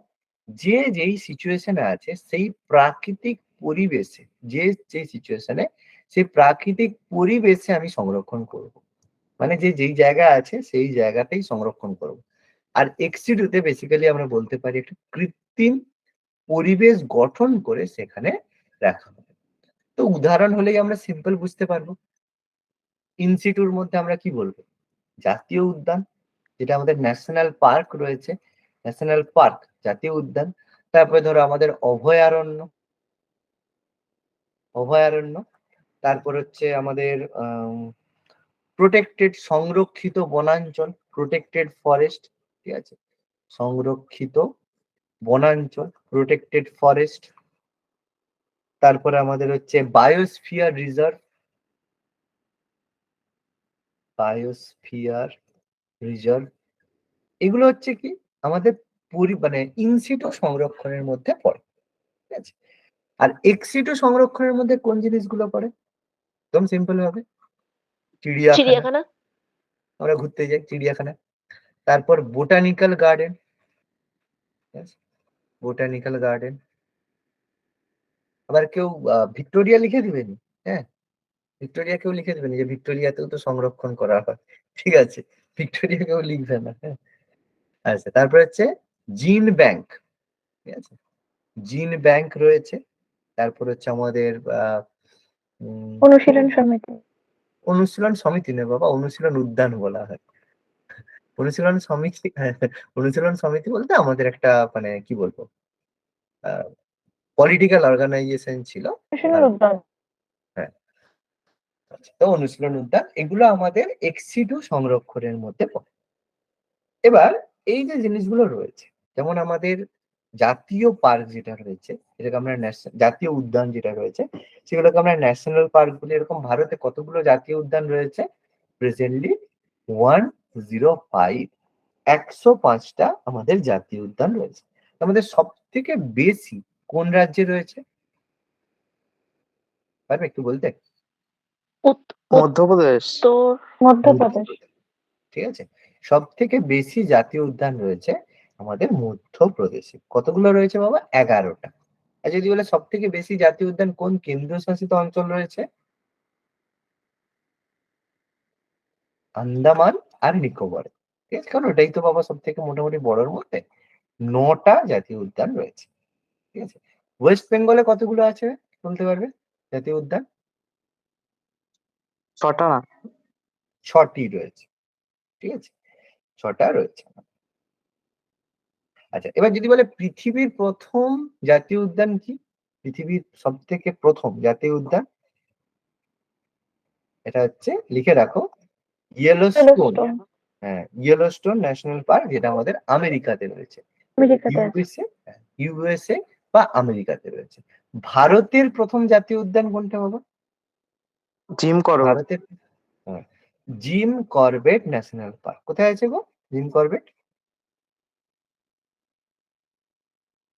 যেই সিচুয়েশনে আছে সেই প্রাকৃতিক পরিবেশে, যে সিচুয়েশনে সেই প্রাকৃতিক পরিবেশে আমি সংরক্ষণ করব, মানে যেই জায়গা আছে সেই জায়গাতেই সংরক্ষণ করব। আর এক্সিটুতে বেসিক্যালি আমরা বলতে পারি একটা কৃত্রিম পরিবেশ গঠন করে সেখানে রাখা হবে। তো উদাহরণ হলেই আমরা সিম্পল বুঝতে পারবো। ইনসিটুর মধ্যে আমরা কি বলবো, জাতীয় উদ্যান, যেটা আমাদের ন্যাশনাল পার্ক রয়েছে, ন্যাশনাল পার্ক, জাতীয় উদ্যান। তারপরে ধরো আমাদের অভয়ারণ্য, অভয়ারণ্য। তারপর হচ্ছে আমাদের প্রোটেক্টেড, সংরক্ষিত বনাঞ্চল, প্রোটেক্টেড ফরেস্ট, ঠিক আছে, সংরক্ষিত বনাঞ্চল, প্রোটেক্টেড ফরেস্ট। তারপরে আমাদের হচ্ছে বায়োস্ফিয়ার রিজার্ভ, বায়োস্ফিয়ার রিজার্ভ। এগুলো হচ্ছে কি আমাদের মানে ইনসিটু সংরক্ষণের মধ্যে পড়ে, ঠিক আছে। আর এক্সিটু সংরক্ষণের মধ্যে কোন জিনিসগুলো পড়ে, একদম সিম্পল ভাবে চিড়িয়াখানা, চিড়িয়াখানা। আমরা ঘুরতে যাই চিড়িয়াখানা। তারপর বোটানিক্যাল গার্ডেন, বোটানিক্যাল গার্ডেন। আবার কেউ ভিক্টোরিয়া লিখে দিবেন, হ্যাঁ, ভিক্টোরিয়া কেউ লিখে দিবেন যে ভিক্টোরিয়াতেও তো সংরক্ষণ করা হয়, ঠিক আছে, ভিক্টোরিয়া কেউ লিখবে না, হ্যাঁ। আচ্ছা, তারপর হচ্ছে জিন ব্যাংক, ঠিক আছে, জিন ব্যাংক রয়েছে। তারপর হচ্ছে আমাদের অনুশীলন সমিতি। অনুশীলন সমিতি নেই বাবা, অনুশীলন উদ্যান বলা হয়। অনুশীলন সমিতি, অনুশীলন সমিতি বলতে আমাদের একটা মানে কি বলবো পলিটিক্যাল অর্গানাইজেশন ছিল। অনুশীলন উদ্যান। হ্যাঁ, আচ্ছা, তো অনুশীলন উদ্যান এগুলো আমাদের এক্সিটু সংরক্ষণের মধ্যে পড়ে। এবার এই যে জিনিসগুলো রয়েছে, যেমন আমাদের জাতীয় পার্ক যেটা রয়েছে, যেটাকে আমরা জাতীয় উদ্যান যেটা রয়েছে, সেগুলোকে আমরা ন্যাশনাল পার্ক বলি। এরকম ভারতে কতগুলো জাতীয় উদ্যান রয়েছে প্রেজেন্টলি? 105। 105টা আমাদের জাতীয় উদ্যান রয়েছে। আমাদের সব থেকে বেশি কোন রাজ্যে রয়েছে? পারবে একটু বলতে? মধ্যপ্রদেশ। উত্তর মধ্যপ্রদেশ। ঠিক আছে, সব থেকে বেশি জাতীয় উদ্যান রয়েছে আমাদের মধ্যপ্রদেশে। কতগুলো রয়েছে বাবা? 11টা। আর যদি বলে সব থেকে বেশি জাতীয় উদ্যান কোন কেন্দ্রশাসিত অঞ্চল রয়েছে? আন্দামান আর নিকোবর। ঠিক আছে, কারণ ওটাই তো বাবা সব থেকে মোটামুটি বড়র মধ্যে 9টা জাতীয় উদ্যান রয়েছে। ঠিক আছে, ওয়েস্ট বেঙ্গলে কতগুলো আছে বলতে পারবে জাতীয় উদ্যান? 6টা না? 6টি রয়েছে। ঠিক আছে, 6টা রয়েছে। আচ্ছা, এবার যদি বলে পৃথিবীর প্রথম জাতীয় উদ্যান কি? পৃথিবীর সব থেকে প্রথম জাতীয় উদ্যান, এটা হচ্ছে লিখে রাখো, ইয়েলোস্টোন। ইয়েলোস্টোন হ্যাঁ, ইয়েলোস্টোন ন্যাশনাল পার্ক, যেটা আমাদের আমেরিকাতে রয়েছে। আমেরিকাতে আছে। ইউএসএ বা আমেরিকাতে রয়েছে। ভারতের প্রথম জাতীয় উদ্যান কোনটা বাবা? জিম করো। ভারতের হ্যাঁ, জিম করবেট ন্যাশনাল পার্ক। কোথায় আছে গো জিম করবেট?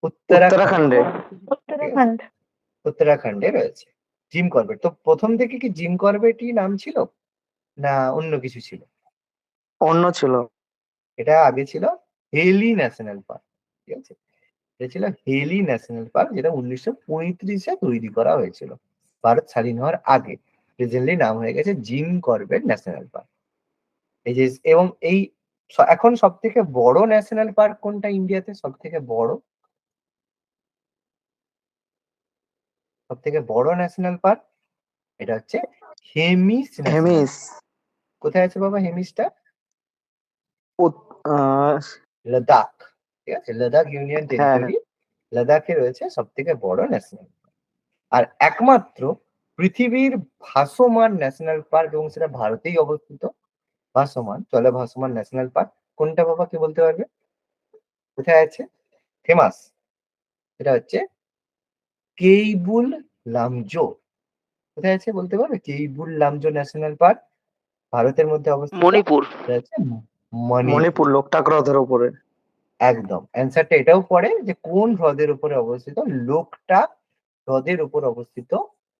উত্তরাখণ্ড। উত্তরাখণ্ডে। ঠিক আছে, উত্তরাখণ্ড। উত্তরাখণ্ডে রয়েছে জিম করবেট। তো প্রথম থেকে কি জিম করবেটই নাম ছিল না অন্য কিছু ছিল? অন্য ছিল। এটা আগে ছিল হেলি ন্যাশনাল পার্ক। ঠিক আছে, এটা ছিল হেলি ন্যাশনাল পার্ক, যেটা 1935-এ তৈরি করা হয়েছিল, ভারত স্বাধীন হওয়ার আগে। প্রেজেন্টলি নাম হয়ে গেছে জিম করবেট ন্যাশনাল পার্ক। এই যে, এবং এই এখন সব থেকে বড় ন্যাশনাল পার্ক কোনটা ইন্ডিয়াতে? সব থেকে বড়, সব থেকে বড় ন্যাশনাল পার্ক এটা হচ্ছে হেমিস ন্যাশনাল। হেমিস। কোথায় আছে বাবা হেমিসটা? উত- আহ, লাদাখ। ঠিক আছে, লাদাখ ইউনিয়ন হ্যাঁ টেরিটরি, লাদাখে রয়েছে সব থেকে বড় ন্যাশনাল। আর একমাত্র পৃথিবীর ভাসমান ন্যাশনাল পার্ক, এবং সেটা ভারতেই অবস্থিত, ভাসমান চলে ভাসমান ন্যাশনাল পার্ক কোনটা বাবা কি বলতে পারবে? কোথায় আছে? ফেমাস, এটা হচ্ছে কেইবুল লামজো। কোথায় আছে বলতে পারবে? কেইবুল লামজো ন্যাশনাল পার্ক ভারতের মধ্যে অবস্থিত। মণিপুর। এটা হচ্ছে মণিপুর। মণিপুর লোকটাক হ্রদের উপরে। একদম, অ্যান্সারটা এটাও পড়ে যে কোন হ্রদের উপরে অবস্থিত, লোকটাক হ্রদের উপর অবস্থিত।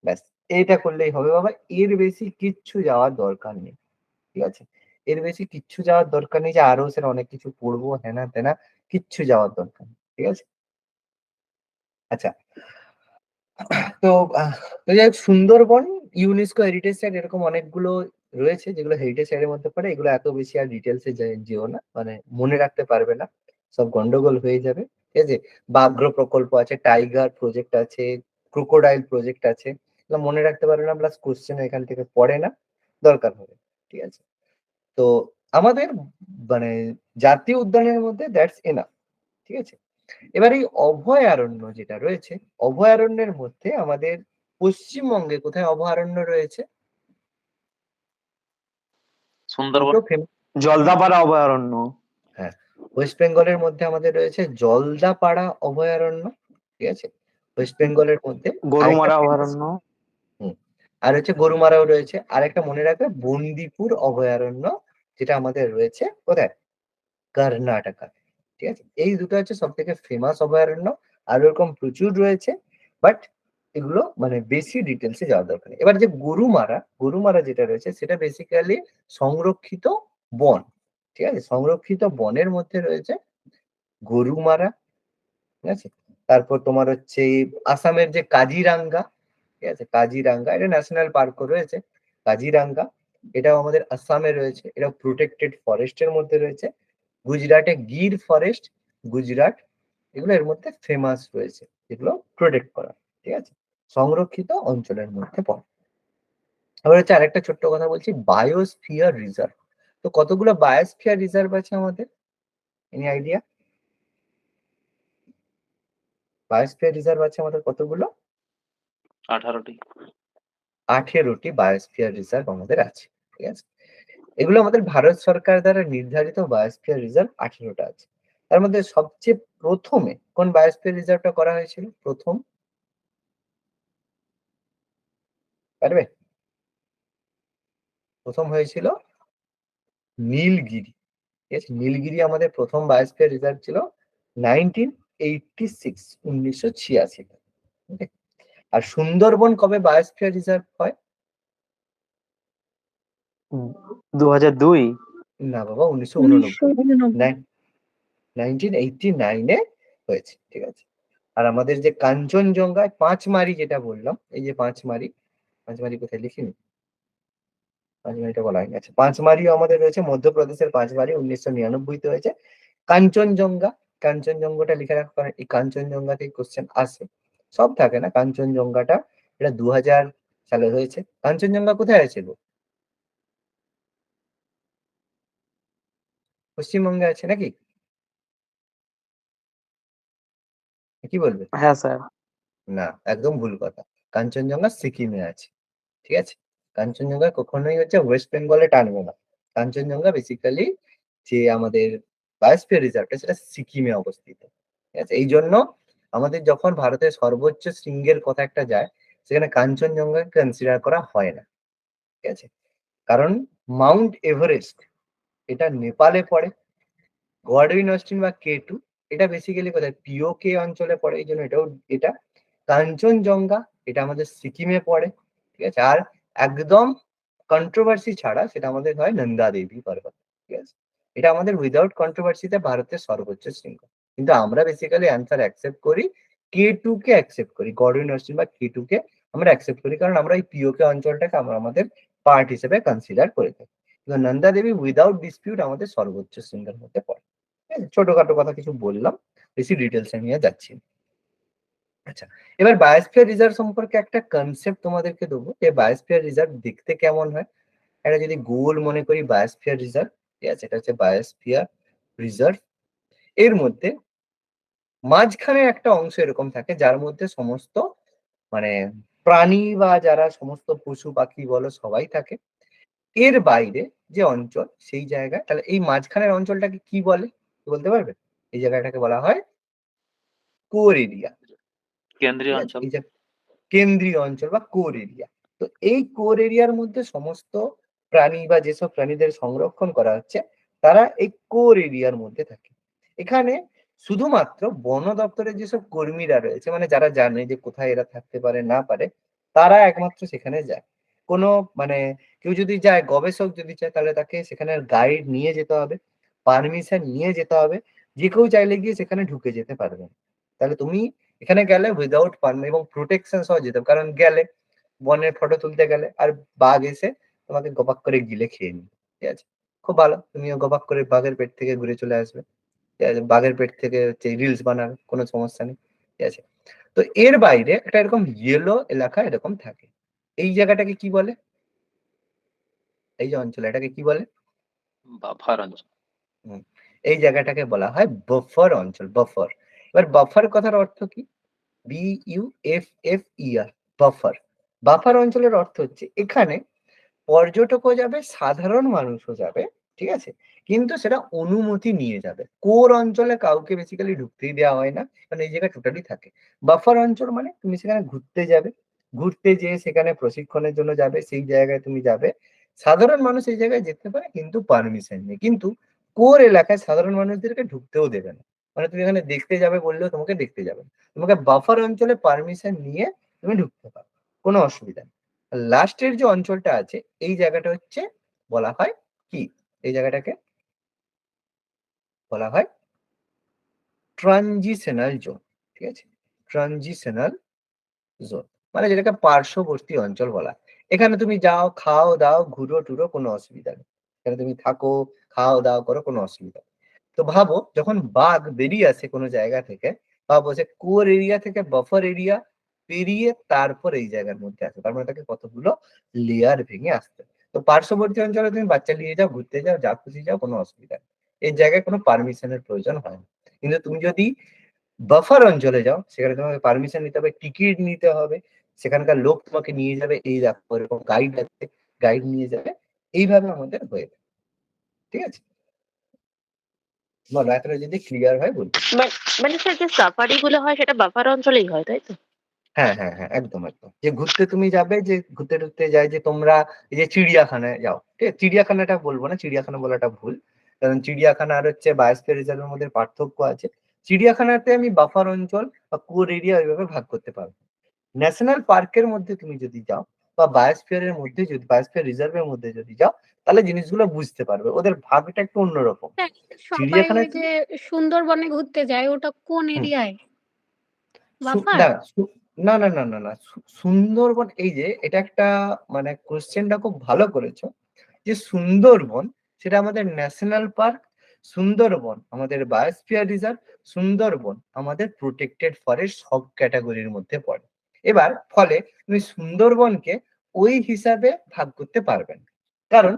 ব্যাস, এটা করলেই হবে বাবা, এর বেশি কিচ্ছু যাওয়ার দরকার নেই। ঠিক আছে, এর বেশি কিচ্ছু যাওয়ার দরকার নেই যে আরো সেটা অনেক কিছু পড়বো হ্যানা তেনা, কিচ্ছু যাওয়ার দরকার নেই। ঠিক আছে, আচ্ছা। তো তো যাই হোক, সুন্দরবন ইউনেস্কো হেরিটেজ সাইট এরকম অনেকগুলো রয়েছে যেগুলো হেরিটেজ সাইটের মধ্যে পড়ে। এগুলো এত বেশি আর ডিটেলসে যেও না, মানে মনে রাখতে পারবে না, সব গন্ডগোল হয়ে যাবে। ঠিক আছে, ব্যাঘ্র প্রকল্প আছে, টাইগার প্রজেক্ট আছে, ক্রোকোডাইল প্রজেক্ট আছে, এগুলো মনে রাখতে পারবে না, প্লাস কোশ্চেন এখান থেকে পড়ে না, দরকার হবে। ঠিক আছে, তো আমাদের মানে জাতীয় উদ্যানের মধ্যে দ্যাটস এনাফ। ঠিক আছে, এবার এই অভয়ারণ্য যেটা রয়েছে, অভয়ারণ্যের মধ্যে আমাদের পশ্চিমবঙ্গে কোথায় অভয়ারণ্য রয়েছে? সুন্দরবন। দুটো famous- জলদাপাড়া অভয়ারণ্য। হ্যাঁ, ওয়েস্ট বেঙ্গলের মধ্যে আমাদের রয়েছে জলদাপাড়া অভয়ারণ্য। ঠিক আছে, ওয়েস্ট বেঙ্গলের মধ্যে আরেকটা গরুমারা famous, অভয়ারণ্য। আর হচ্ছে গরুমারাও রয়েছে, আর একটা মনে রাখবে বন্দিপুর অভয়ারণ্য, যেটা আমাদের রয়েছে কোথায়? কর্ণাটকা। ঠিক আছে, এই দুটো হচ্ছে সব থেকে ফেমাস অভয়ারণ্য। আর এরকম প্রচুর রয়েছে, বাট এগুলো মানে বেশি ডিটেলসে যাওয়া দরকার নেই। এবার যে গরুমারা, গরুমারা যেটা রয়েছে সেটা বেসিক্যালি সংরক্ষিত বন। ঠিক আছে, সংরক্ষিত বনের মধ্যে রয়েছে গরুমারা। ঠিক আছে, তারপর তোমার হচ্ছে আসামের যে কাজিরাঙ্গা। ঠিক আছে, কাজিরাঙ্গা এটা ন্যাশনাল পার্কও রয়েছে। কাজিরাঙ্গা এটাও আমাদের আসামে রয়েছে, এটা প্রোটেক্টেড ফরেস্টের মধ্যে রয়েছে। গুজরাটে গির ফরেস্ট, গুজরাট, এগুলো এর মধ্যে ফেমাস রয়েছে, যেগুলো প্রোটেক্ট করা। ঠিক আছে, সংরক্ষিত অঞ্চলের মধ্যে পড়ে। এবার হচ্ছে আরেকটা ছোট্ট কথা বলছি, বায়োস্ফিয়ার রিজার্ভ। তো কতগুলো বায়োস্ফিয়ার রিজার্ভ আছে আমাদের? Any idea? বায়োস্ফিয়ার রিজার্ভ আছে আমাদের কতগুলো? 18টি। 18টি বায়োস্ফিয়ার রিজার্ভ আমাদের আছে। ঠিক আছে, এগুলো আমাদের ভারত সরকার দ্বারা নির্ধারিত বায়োস্ফিয়ার রিজার্ভ 18টা আছে। তার মধ্যে সবচেয়ে প্রথমে কোন বায়োস্ফিয়ার রিজার্ভটা করা হয়েছিল প্রথম? পারবে? প্রথম হয়েছিল নীলগিরি। ঠিক আছে, নীলগিরি আমাদের প্রথম বায়োস্ফিয়ার রিজার্ভ ছিল 1986, 1986। আর সুন্দরবন কবে বায়োস্ফিয়ার রিজার্ভ হয়? 2002। না বাবা, 1989। 1989 1989-এ হয়েছে, ঠিক আছে। আর আমাদের যে কাঞ্চনজঙ্ঘায় পাঁচমারি যেটা বললাম, এই যে পাঁচমারি, পাঁচমারি কোথায় লিখিনি, পাঁচমারিটা বলা হয়নি। আচ্ছা, পাঁচমারিও আমাদের রয়েছে মধ্যপ্রদেশের পাঁচমারি, 1999-তে হয়েছে। কাঞ্চনজঙ্ঘা, কাঞ্চনজঙ্ঘাটা লিখে রাখা, কারণ এই কাঞ্চনজঙ্ঘা থেকে কোশ্চেন আসে, সব থাকে না। কাঞ্চনজঙ্ঘাটা এটা 2000 সালে হয়েছে। কাঞ্চনজঙ্ঘা কোথায় আছে গো? পশ্চিমবঙ্গে আছে নাকি? কি বলবে? হ্যাঁ স্যার। না, একদম ভুল কথা। কাঞ্চনজঙ্ঘা সিকিমে আছে, ঠিক আছে। কাঞ্চনজঙ্ঘা কখনোই হচ্ছে ওয়েস্ট বেঙ্গলে টানবে না। কাঞ্চনজঙ্ঘা বেসিক্যালি যে আমাদের বায়োস্ফিয়ার রিজার্ভটা, সেটা সিকিমে অবস্থিত, ঠিক আছে। এই জন্য আমাদের যখন ভারতের সর্বোচ্চ শৃঙ্গের কথা একটা যায়, সেখানে কাঞ্চনজঙ্ঘা কনসিডার করা হয় না, ঠিক আছে। কারণ মাউন্ট এভারেস্ট এটা নেপালে পড়ে, গডউইন অস্টিন বা K2 এটা বেসিক্যালি কোথায়, পিওকে অঞ্চলে পড়ে, এই জন্য এটা কাঞ্চনজঙ্ঘা এটা আমাদের সিকিমে পড়ে, ঠিক আছে। আর একদম কন্ট্রোভার্সি ছাড়া সেটা আমাদের হয় নন্দা দেবী পর্বত, ঠিক আছে। এটা আমাদের উইদাউট কন্ট্রোভার্সিতে ভারতের সর্বোচ্চ শৃঙ্গ। কিন্তু আমরা বেসিক্যালি অ্যান্সার অ্যাকসেপ্ট করি, K2 কে অ্যাকসেপ্ট করি, গডউইন অস্টিন বা K2 কে আমরা অ্যাকসেপ্ট করি, কারণ আমরা এই পিওকে অঞ্চলটাকে আমরা আমাদের পার্ট হিসেবে কনসিডার করে থাকি। কিন্তু নন্দা দেবী উইদাউট ডিসপিউট আমাদের সর্বোচ্চ শৃঙ্গের মধ্যে পড়ে, ঠিক আছে? ছোটখাটো কথা কিছু বললাম, বেশি ডিটেলসে নিয়ে যাচ্ছি না। আচ্ছা, এবার বায়োস্ফিয়ার রিজার্ভ সম্পর্কে একটা কনসেপ্ট তোমাদেরকে দেবো, যে বায়োস্ফিয়ার রিজার্ভ দেখতে কেমন হয়। এটা যদি গোল মনে করি বায়োস্ফিয়ার রিজার্ভ, ঠিক আছে, এটা হচ্ছে বায়োস্ফিয়ার রিজার্ভ। এর মধ্যে মাঝখানে একটা অংশ এরকম থাকে যার মধ্যে সমস্ত মানে প্রাণী বা যারা সমস্ত পশু পাখি বলো সবাই থাকে। এর বাইরে যে অঞ্চল, সেই জায়গায়, তাহলে এই মাঝখানের অঞ্চলটাকে কি বলে বলতে পারবে? এই জায়গাটাকে বলা হয় কোর এরিয়া, কেন্দ্রীয় ঠিক আছে। অঞ্চল। এই যে কেন্দ্রীয় অঞ্চল বা কোর এরিয়া, তো এই কোর এরিয়ার মধ্যে সমস্ত প্রাণী বা যেসব প্রাণীদের সংরক্ষণ করা হচ্ছে, তারা এই কোর এরিয়ার মধ্যে থাকে। এখানে শুধুমাত্র বন দপ্তরের যেসব কর্মীরা রয়েছে, মানে যারা জানে যে কোথায় এরা থাকতে পারে না পারে, তারা একমাত্র সেখানে যায়। কোনো মানে কেউ যদি যায়, গবেষক যদি চায়, তাহলে তাকে সেখানে গাইড নিয়ে যেতে হবে, পারমিশন নিয়ে যেতে হবে। যে কেউ চাইলে গিয়ে সেখানে ঢুকে যেতে পারবে না। তাহলে তুমি এখানে গেলে উইদাউট পারমিশন এবং প্রোটেকশন সহ যেতে হবে, কারণ গেলে বনের ফটো তুলতে গেলে আর বাঘ এসে তোমাকে গপাক করে গিলে খেয়ে নিবে, ঠিক আছে। খুব ভালো, তুমিও গপাক করে বাঘের পেট থেকে ঘুরে চলে আসবে, ঠিক আছে। বাঘের পেট থেকে হচ্ছে রিলস বানাবে, কোনো সমস্যা নেই, ঠিক আছে। তো এর বাইরে একটা এরকম ইয়েলো এলাকা এরকম থাকে। এই জায়গাটাকে কি বলে? এই যে অঞ্চল, এটাকে কি বলে? বাফার অঞ্চল। হুম, এই জায়গাটাকে বলা হয় বাফার অঞ্চল, বাফার। এবার বাফার কথার অর্থ কি? BUFFER, buffer. বাফার অঞ্চলের অর্থ হচ্ছে এখানে পর্যটকও যাবে, সাধারণ মানুষও যাবে, ঠিক আছে, কিন্তু সেটা অনুমতি নিয়ে যাবে। কোর অঞ্চলে কাউকে বেসিক্যালি ঢুকতেই দেওয়া হয় না, কারণ এই জায়গায় টোটালি থাকে। বাফার অঞ্চল মানে তুমি সেখানে ঘুরতে যাবে, ঘুরতে যেয়ে সেখানে প্রশিক্ষণের জন্য যাবে, সেই জায়গায় তুমি যাবে। সাধারণ মানুষ এই জায়গায় যেতে পারে, কিন্তু পারমিশন নেই। কিন্তু কোর এলাকায় সাধারণ মানুষদেরকে ঢুকতেও দেবে না, মানে তুমি এখানে দেখতে যাবে বললেও তোমাকে দেখতে যাবে না। তোমাকে বাফার অঞ্চলে পারমিশন নিয়ে তুমি ঢুকতে পারো, কোনো অসুবিধা নেই। লাস্টের যে অঞ্চলটা আছে, এই জায়গাটা হচ্ছে বলা হয় কি, এই জায়গাটাকে বলা হয় ট্রানজিশনাল জোন, ঠিক আছে। ট্রানজিশনাল জোন মানে যেটাকে পার্শ্ববর্তী অঞ্চল বলা হয়। এখানে তুমি যাও, খাও দাও, ঘুরো টুরো, কোনো অসুবিধা নেই। এখানে তুমি থাকো, খাও দাও করো, কোনো অসুবিধা নেই। তো ভাবো, যখন বাঘ বেরিয়ে আসে কোনো জায়গা থেকে, ভাবো যে কোর এরিয়া থেকে বাফার এরিয়া পেরিয়ে তারপর এই জায়গার মধ্যে আসে, তার মানে তাকে কতগুলো লেয়ার ভেঙে আসতে হয়। তো পার্শ্ববর্তী অঞ্চলে তুমি বাচ্চা নিয়ে যাও, ঘুরতে যাও, যা খুশি যাও, কোনো অসুবিধা নেই। এই জায়গায় কোনো পারমিশনের প্রয়োজন হয় না। কিন্তু তুমি যদি বাফার অঞ্চলে যাও, সেখানে তোমাকে পারমিশন নিতে হবে, টিকিট নিতে হবে, সেখানকার লোক তোমাকে নিয়ে যাবে, এই দেখো এরকম গাইড আছে, গাইড নিয়ে যাবে। এইভাবে আমাদের হয়ে যাবে, ঠিক আছে। বলো, এতটা যদি ক্লিয়ার হয় বলবো। মানে স্যার যে সাফারি গুলো হয় সেটা বাফার অঞ্চলেই হয়, তাই তো? হ্যাঁ হ্যাঁ হ্যাঁ, একদম একদম। যে ঘুরতে তুমি যাবে, যে ঘুরতে টুরতে যায়, যে তোমরা এই যে চিড়িয়াখানায় যাও, ঠিক আছে, চিড়িয়াখানাটা বলবো না, চিড়িয়াখানা বলাটা ভুল। কারণ চিড়িয়াখানা আর হচ্ছে বায়োস্ফিয়ার রিজার্ভের মধ্যে পার্থক্য আছে। চিড়িয়াখানাতে আমি বাফার অঞ্চল বা কোর এরিয়া ওইভাবে ভাগ করতে পারবো। ন্যাশনাল পার্কের মধ্যে তুমি যদি যাও বা বায়োস্ফিয়ারের মধ্যে যদি বায়োস্ফিয়ার রিজার্ভের মধ্যে যদি যাও, তাহলে জিনিসগুলো বুঝতে পারবে, ওদের ভাগটা একটু অন্যরকম। দেখ, সবাই চিড়িয়াখানায় ওই যে সুন্দরবনে ঘুরতে যায়, ওটা কোন হুম, এরিয়ায়? সু- বাফার? না না না না না না সুন্দরবন, এই যে এটা একটা মানে কোশ্চেনটা খুব ভালো করেছো, যে সুন্দরবন সেটা আমাদের ন্যাশনাল পার্ক, সুন্দরবন আমাদের বায়োস্ফিয়ার রিজার্ভ, সুন্দরবন আমাদের প্রোটেক্টেড ফরেস্ট সব ক্যাটাগরির মধ্যে পড়ে। এবার ফলে তুমি সুন্দরবনকে ওই হিসাবে ভাগ করতে পারবে না, কারণ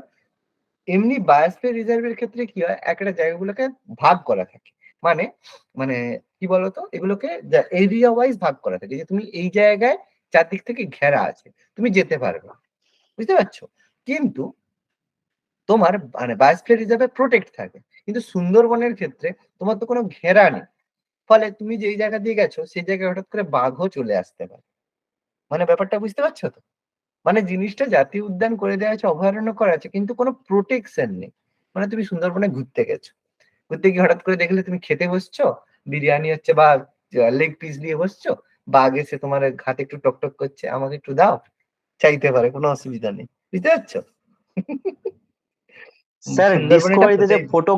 এমনি বায়োস্ফিয়ার রিজার্ভের ক্ষেত্রে কি হয়, একটা জায়গাগুলোকে ভাগ করা থাকে, মানে মানে কি বলতো, এগুলোকে এরিয়া ওয়াইজ ভাগ করা থাকে, যে তুমি এই জায়গায় চারদিক থেকে ঘেরা আছে, তুমি যেতে পারবে, বুঝতে পারছো? কিন্তু তোমার মানে বায়োস্ফিয়ার রিজার্ভে প্রোটেক্ট থাকে, কিন্তু সুন্দরবনের ক্ষেত্রে তোমার তো কোনো ঘেরা নেই, ফলে তুমি যেই জায়গা দিয়ে গেছো সেই জায়গায় হঠাৎ করে বাঘও চলে আসতে পারে। মানে ব্যাপারটা বুঝতে পারছো তো? মানে জিনিসটা জাতীয় উদ্যান করে দেওয়া আছে, অভয়ারণ্য করা আছে, কিন্তু কোনো প্রোটেকশন নেই। মানে তুমি সুন্দরবনে ঘুরতে গেছো, ঘুরতে গিয়ে হঠাৎ করে দেখলে তুমি খেতে বসছো, বিরিয়ানি হচ্ছে বা লেগ পিস দিয়ে বসছো, বাঘ এসে তোমার হাতে একটু টকটক করছে, আমাকে একটু দাও, চাইতে পারে, কোনো অসুবিধা নেই, বুঝতে পারছো? স্যার সুন্দরবনে এটা ডিসকভারিতে যে প্রোটেক্ট। ফটো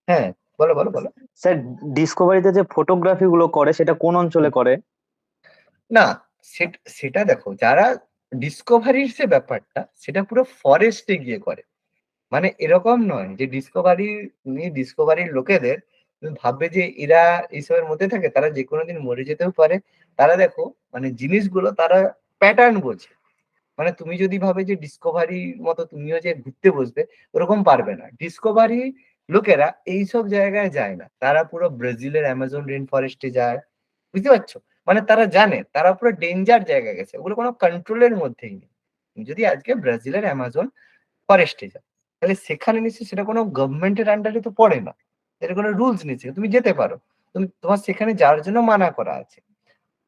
হ্যাঁ, বলো বলো বলো। স্যার ডিসকভারিতে যে ফটোগ্রাফি গুলো করে সেটা কোন অঞ্চলে করে? না, সেটা দেখো, যারা ডিসকভারির যে ব্যাপারটা সেটা পুরো ফরেস্টে গিয়ে করে। মানে এরকম নয় যে ডিসকভারির লোকেদের তুমি ভাববে যে এরা এইসবের মধ্যে থাকে, তারা যে কোনো দিন মরে যেতেও পারে। তারা দেখো মানে জিনিসগুলো তারা প্যাটার্ন বোঝে। মানে তুমি যদি ভাবে যে ডিসকভারি মতো তুমিও যে ঘুরতে বসবে, ওরকম পারবে না। ডিসকভারি লোকেরা এইসব জায়গায় যায় না, তারা পুরো ব্রাজিলের অ্যামাজন রেন ফরেস্টে যায়, বুঝতে পারছো? মানে তারা জানে তারা পুরো ডেঞ্জার জায়গায় গেছে, ওগুলো কোনো কন্ট্রোলের মধ্যেই নেই। তুমি যদি আজকে ব্রাজিলের অ্যামাজন ফরেস্টে যাও, তাহলে সেখানে নিশ্চয়ই সেটা কোনো গভর্নমেন্টের আন্ডারে তো পড়ে না, এটা কোনো রুলস নিচ্ছে, তুমি যেতে পারো। তোমার সেখানে যাওয়ার জন্য মানা করা আছে,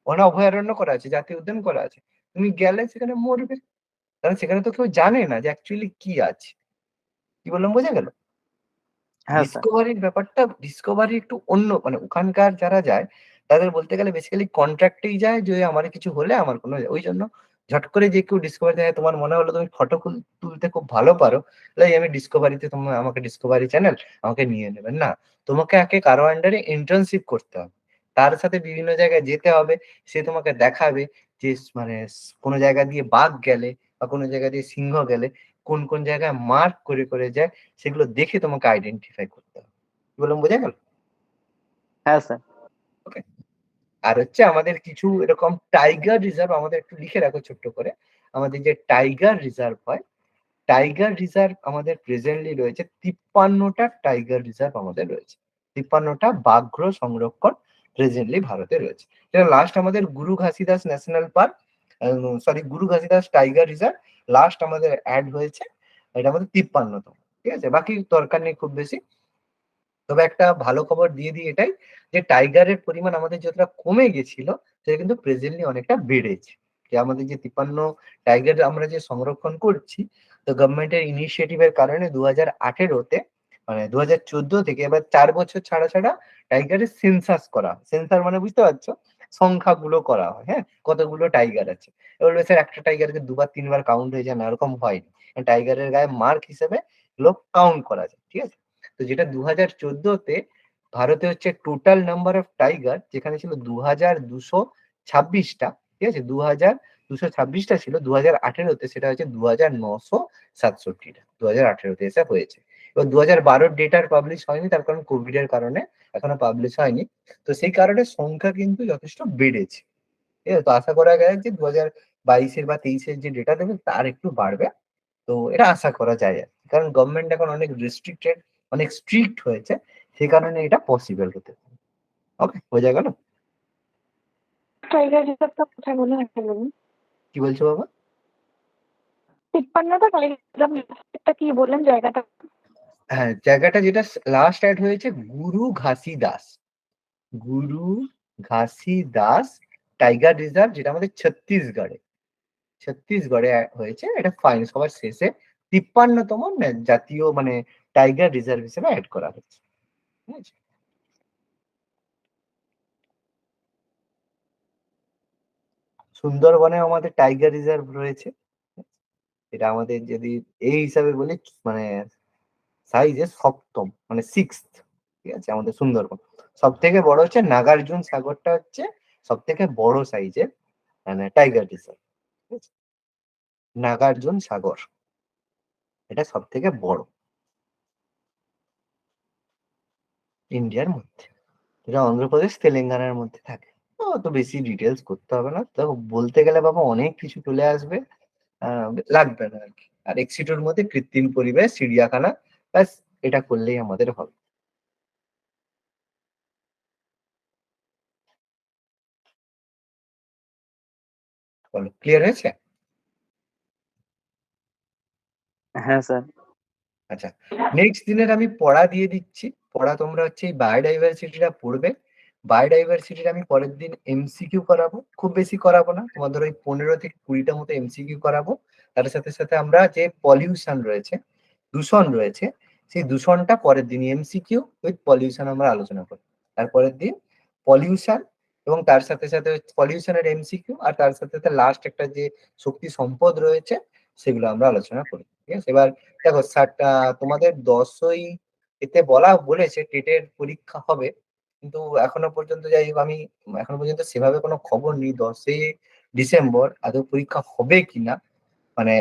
ওখানে অভয়ারণ্য করা আছে, জাতীয় উদ্যান করা আছে, তুমি গেলে সেখানে মরবে, কারণ সেখানে তো কেউ জানে না যে অ্যাকচুয়ালি কি আছে। কি বললাম, বোঝা গেল? হ্যাঁ স্যার। ডিসকভারির ব্যাপারটা, ডিসকভারি একটু অন্য, মানে ওখানকার যারা যায় তাদের বলতে গেলে বেসিক্যালি কন্ট্রাক্টেই যায়, যে আমার কিছু হলে আমার কোনো, ওই জন্য ঝট করে যে কেউ ডিসকভারি যায়, তোমার মনে হলো তুমি ফটো তুলতে খুব ভালো পারো, তাই আমি ডিসকভারিতে, তোমার আমাকে ডিসকভারি চ্যানেল আমাকে নিয়ে নেবেন না। তোমাকে আগে কারো আন্ডারে ইন্টার্নশিপ করতে হবে, তার সাথে বিভিন্ন জায়গায় যেতে হবে, সে তোমাকে দেখাবে যে মানে কোনো জায়গা দিয়ে বাঘ গেলে বা কোনো জায়গা দিয়ে সিংহ গেলে কোন কোন জায়গায় মার্ক করে করে যায়, সেগুলো দেখে তোমাকে আইডেন্টিফাই করতে হবে। কি বললাম, বোঝা গেল? হ্যাঁ স্যার। ওকে। আর হচ্ছে আমাদের কিছু এরকম টাইগার রিজার্ভ, আমাদের একটু লিখে রাখো ছোট্ট করে। আমাদের যে টাইগার রিজার্ভ হয়, টাইগার রিজার্ভ আমাদের প্রেজেন্টলি রয়েছে 53টা টাইগার রিজার্ভ আমাদের রয়েছে, 53টা বাঘ্র সংরক্ষণ প্রেজেন্টলি ভারতে রয়েছে। এটা লাস্ট আমাদের গুরু ঘাসিদাস ন্যাশনাল পার্ক, সরি গুরু ঘাসিদাস টাইগার রিজার্ভ লাস্ট আমাদের অ্যাড হয়েছে, এটা আমাদের 53তম। ঠিক আছে, বাকি দরকার নেই খুব বেশি। তবে একটা ভালো খবর দিয়ে দিই এটাই, যে টাইগারের পরিমাণ আমাদের যতটা কমে গেছিল সেটা কিন্তু প্রেজেন্টলি অনেকটা বেড়েছে। যে আমাদের যে 53 টাইগার আমরা যে সংরক্ষণ করছি, তো গভর্নমেন্টের ইনিশিয়েটিভের কারণে 2018-তে মানে 2014 থেকে এবার 4 বছর ছাড়া ছাড়া টাইগারের সেন্সাস করা হয়। সেন্সার মানে বুঝতে পারছো, সংখ্যাগুলো করা হয়, হ্যাঁ, কতগুলো টাইগার আছে। এবার স্যার একটা টাইগারকে দুবার তিনবার কাউন্ট হয়ে যায় না, এরকম হয়নি। টাইগারের গায়ে মার্ক হিসেবে লোক কাউন্ট করা যায়, ঠিক আছে? তো যেটা 2014-তে ভারতে হচ্ছে টোটাল নাম্বার অফ টাইগার, যেখানে ছিল 2226টা, ঠিক আছে, 2226টা ছিল, 2018-তে সেটা হচ্ছে 2967টা, 2018-তে এসে হয়েছে। এবার 2012-র ডেটার পাবলিশ হয়নি, তার কারণ কোভিড এর কারণে এখনো পাবলিশ হয়নি। তো সেই কারণে সংখ্যা কিন্তু যথেষ্ট বেড়েছে। ঠিক আছে, তো আশা করা যায় যে 2022-এর বা 23-এর যে ডেটা দেবে তার একটু বাড়বে। তো এটা আশা করা যায় আর কি। কারণ গভর্নমেন্ট এখন অনেক রেস্ট্রিক্টেড, অনেক স্ট্রিক্ট হয়েছে, সেই কারণে এটা পসিবল হতে পারে। ওকে, বোঝা গেল? টাইগার রিজার্ভটা কোথায় বলে একটা বলুন? কি বলছো বাবা? 53টা টাইগার রিজার্ভটা কি বললেন জায়গাটা? হ্যাঁ, জায়গাটা যেটা লাস্ট অ্যাড হয়েছে গুরু ঘাসিদাস, গুরু ঘাসিদাস টাইগার রিজার্ভ, যেটা আমাদের ছত্তিশগড়ে হয়েছে। এটা ফাইন সবার শেষে 53তম জাতীয় মানে টাইগার রিজার্ভ হিসেবে অ্যাড করা হয়েছে। ঠিক আছে? সুন্দরবনে আমাদের টাইগার রিজার্ভ রয়েছে। এটা আমাদের যদি এই হিসাবে বলি মানে সাইজে সপ্তম মানে সিক্সথ। ঠিক আছে? আমাদের সুন্দরবন সব থেকে বড় হচ্ছে নাগার্জুন সাগরটা হচ্ছে সব থেকে বড় সাইজের মানে টাইগার রিজার্ভ। ঠিক আছে? নাগার্জুন সাগর এটা সব থেকে বড় ইন্ডিয়ার মধ্যে। এটা অন্ধ্রপ্রদেশ তেলেঙ্গানার মধ্যে থাকে। অত বেশি ডিটেলস করতে হবে না, তো বলতে গেলে বাবা অনেক কিছু চলে আসবে, লাগবে না আর কি। আর এক্সিটোর মধ্যে কৃত্রিম পরিবেশ চিড়িয়াখানা, ব্যাস এটা করলেই আমাদের হবে। বলো, ক্লিয়ার হয়েছে? হ্যাঁ স্যার। আচ্ছা, নেক্সট দিনের আমি পড়া দিয়ে দিচ্ছি। পড়া তোমরা হচ্ছে এই বায়োডাইভার্সিটিটা পড়বে। বায়োডাইভার্সিটির আমি পরের দিন এমসিকিউ করাবো, খুব বেশি করাবো না, তোমাদের ওই 15 থেকে 20টা মতো এমসিকিউ করাবো। তার সাথে সাথে আমরা যে পলিউশন রয়েছে, দূষণ রয়েছে, সেই দূষণটা পরের দিন এমসিকিউ উইথ পলিউশন আমরা আলোচনা করব। তারপরের দিন পলিউশন এবং তার সাথে সাথে পলিউশনের এমসিকিউ, আর তার সাথে সাথে লাস্ট একটা যে শক্তি সম্পদ রয়েছে সেগুলো আমরা আলোচনা করি। ঠিক আছে? এবার দেখো তোমাদের 10ই এতে বলেছে টেটের পরীক্ষা হবে, কিন্তু এখনো পর্যন্ত যাই হোক আমি এখনো পর্যন্ত সেভাবে কোনো খবর নেই 10ই ডিসেম্বর আদৌ পরীক্ষা হবে কিনা। মানে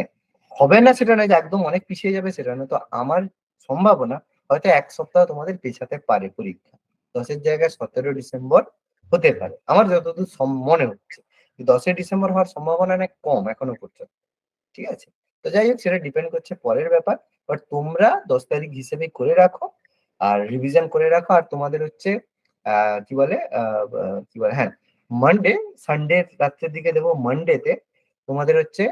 হবে না সেটা না, যে একদম অনেক পিছিয়ে যাবে সেটা না, তো আমার সম্ভাবনা হয়তো 1 সপ্তাহ তোমাদের পেছাতে পারে পরীক্ষা। 10-এর জায়গায় 17 ডিসেম্বর হতে পারে, আমার যতদূর মনে হচ্ছে 10 ডিসেম্বর হওয়ার সম্ভাবনা অনেক কম এখনো পর্যন্ত। ঠিক আছে? তো যাই হোক, সেটা ডিপেন্ড করছে পরের ব্যাপার। বাট তোমরা 10 তারিখ হিসেবে করে রাখো আর রিভিশন করে রাখো। আর তোমাদের হচ্ছে কি বলে হ্যাঁ, মানডে সানডে রাত্রের দিকে দেবো। মানডেতে তোমাদের হচ্ছে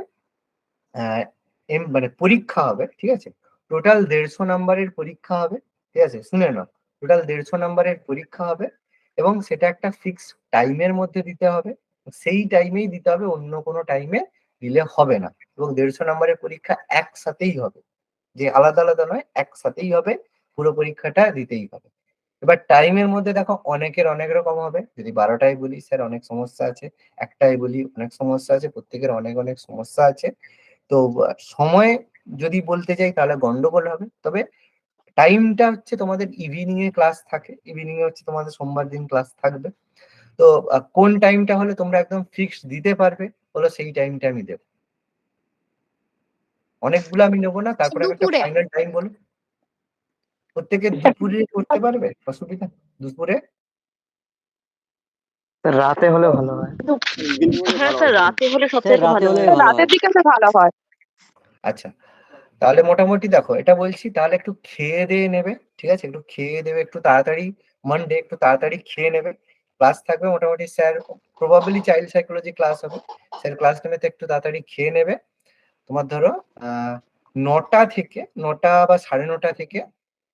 মানে পরীক্ষা হবে। ঠিক আছে? টোটাল 150 নাম্বারের পরীক্ষা হবে। ঠিক আছে? শুনে নাও, টোটাল 150 নাম্বারের পরীক্ষা হবে এবং সেটা একটা ফিক্স টাইমের মধ্যে দিতে হবে। সেই টাইমেই দিতে হবে, অন্য কোনো টাইমে দিলে হবে না। এবং 150 নাম্বারের পরীক্ষা একসাথেই হবে, যে আলাদা আলাদা নয়, একসাথেই হবে। পুরো পরীক্ষাটা দিতেই হবে। এবার টাইমের মধ্যে দেখো অনেকের অনেক রকম হবে। যদি 12টায় বলি স্যার অনেক সমস্যা আছে, 1টায় বলি অনেক সমস্যা আছে, প্রত্যেকের অনেক অনেক সমস্যা আছে। তো সময় যদি বলতে চাই তাহলে গন্ডগোল হবে। তবে টাইমটা হচ্ছে তোমাদের ইভিনিং এ ক্লাস থাকে, ইভিনিং এ হচ্ছে তোমাদের সোমবার দিন ক্লাস থাকবে। তো কোন টাইমটা হলে তোমরা একদম ফিক্স দিতে পারবে বলো, সেই টাইমটা আমি দেবো। অনেকগুলো আমি নেবো না, তারপরে আমি একটা দুপুরে ফাইনাল টাইম বলো। প্রত্যেকে দুপুরে করতে পারবে? অসুবিধা? দুপুরে স্যার রাতে হলে ভালো হয়। হ্যাঁ স্যার, রাতে হলে সব স্যার থেকে রাতে ভালো হলে হয়। ভালো রাতের হয়। দিকে তো ভালো হয়। আচ্ছা, তাহলে মোটামুটি দেখো এটা বলছি, তাহলে একটু খেয়ে দিয়ে নেবে। ঠিক আছে? একটু খেয়ে দেবে, একটু তাড়াতাড়ি মানডে একটু তাড়াতাড়ি খেয়ে নেবে। ক্লাস থাকবে মোটামুটি, sir probably child psychology class হবে, স্যার ক্লাস নেবে, একটু তাড়াতাড়ি খেয়ে নেবে। তোমার ধরো 9টা থেকে 9টা বা 9:30 থেকে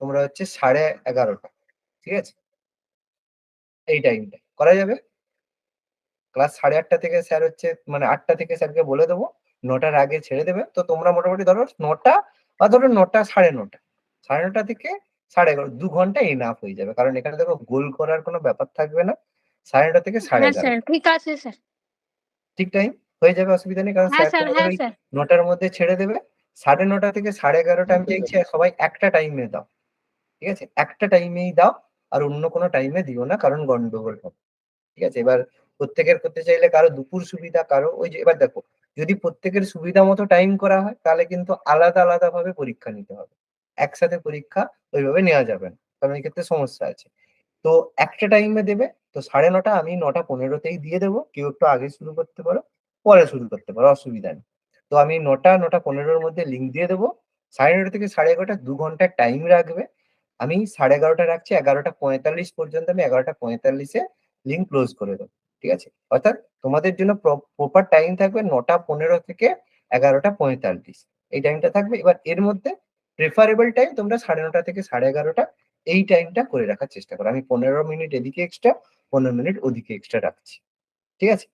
তোমরা হচ্ছে 11:30। ঠিক আছে? এই টাইমটা করা যাবে। ক্লাস 8:30 থেকে স্যার হচ্ছে মানে 8টা থেকে স্যারকে বলে দেবো 9টার আগে ছেড়ে দেবে। তো তোমরা মোটামুটি ধরো 9টা বা ধরো 9টা 9:30, 9:30 থেকে 11:30, 2 ঘন্টা এনাফ হয়ে যাবে। কারণ এখানে দেখো গোল করার কোনো ব্যাপার থাকবে না। 9:30 থেকে হ্যাঁ স্যার, 11:30 ঠিক আছে স্যার। ঠিক টাইম হয়ে যাবে, অসুবিধা নেই। কারণ হ্যাঁ স্যার স্যার, তোমাদের হ্যাঁ ওই স্যার। 9টার মধ্যে ছেড়ে দেবে। 9:30 থেকে 11:30 আমি চাইছি সবাই একটা টাইমে দাও। ঠিক আছে? একটা টাইমেই দাও, আর অন্য কোনো টাইমে দিও না, কারণ গন্ডগোল হবে। ঠিক আছে? এবার প্রত্যেকের করতে চাইলে কারো দুপুর সুবিধা, কারো ওই যে, এবার দেখো যদি প্রত্যেকের সুবিধা মতো টাইম করা হয় তাহলে কিন্তু আলাদা আলাদা ভাবে পরীক্ষা নিতে হবে। একসাথে পরীক্ষা ওইভাবে নেওয়া যাবে না, কারণ এই ক্ষেত্রে সমস্যা আছে। তো একটা টাইমে দেবে। তো 9:30 আমি 9:15তেই দিয়ে দেবো। কেউ একটু আগে শুরু করতে পারো, পরে শুরু করতে পারো, অসুবিধা নেই। তো আমি 9:15-9:15 মধ্যে লিঙ্ক দিয়ে দেবো। 9:30 থেকে 11:30 2 ঘন্টার টাইম রাখবে। আমি 11:30 রাখছি, 11:45 পর্যন্ত আমি 11:45-এ লিঙ্ক ক্লোজ করে দেবো। ঠিক আছে? অর্থাৎ তোমাদের জন্য প্রপার টাইম থাকবে 9:15 থেকে 11:45, এই টাইমটা থাকবে। এবার এর মধ্যে প্রেফারেবল টাইম তোমরা 9:30 থেকে 11:30 এই টাইমটা করে রাখার চেষ্টা করো। আমি 15 মিনিট এদিকে এক্সট্রা, 15 মিনিট ওদিকে এক্সট্রা রাখছি। ঠিক আছে?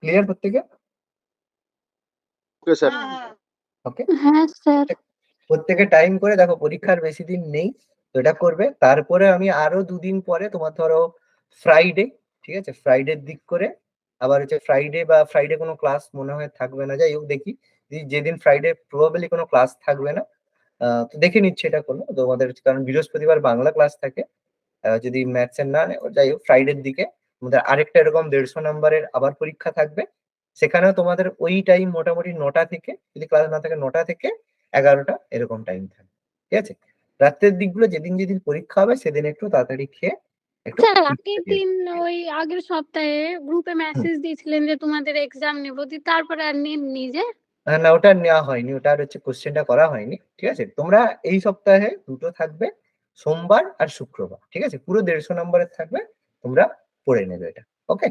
ক্লিয়ার প্রত্যেকে? Okay sir. ওকে। হ্যাঁ স্যার। প্রত্যেকে টাইম করে দেখো, পরীক্ষার বেশি দিন নেই, তো এটা করবে। তারপরে আমি আরো 2 দিন পরে তোমার ধরো ফ্রাইডে, ঠিক আছে, ফ্রাইডের দিক করে আবার হচ্ছে ফ্রাইডে কোনো ক্লাস মনে হয় থাকবে না, যাই হোক দেখি। যেদিন ফ্রাইডে প্রবাবলি কোনো ক্লাস থাকবে না, তো দেখে নিচ্ছি এটা কোনো তোমাদের, কারণ বৃহস্পতিবার বাংলা ক্লাস থাকে, যদি ম্যাথস এর না নেয়, যাই হোক ফ্রাইডের দিকে আমাদের আরেকটা এরকম 150 নাম্বারের আবার পরীক্ষা থাকবে। সেখানেও তোমাদের ওই টাইম মোটামুটি 9টা থেকে, যদি ক্লাস না থাকে 9টা থেকে 11টা এরকম টাইম থাকবে, ঠিক আছে। রাত্রের দিকগুলো যেদিন যেদিন পরীক্ষা হবে সেদিন একটু তাড়াতাড়ি খেয়ে একটু স্যার ঘুমিয়ে আগের যাবে। দিন ওই আগের সপ্তাহে গ্রুপে মেসেজ দিয়েছিলেন যে তোমাদের এক্সাম নেব, তারপরে আর নেননি যে? না, ওটা নেওয়া হয়নি, ওটার হচ্ছে কোশ্চেনটা করা হয়নি, ঠিক আছে। তোমরা এই সপ্তাহে দুটো থাকবে, সোমবার আর শুক্রবার, ঠিক আছে, পুরো 150 নম্বরের থাকবে, তোমরা পড়ে নেবে এটা, ওকে।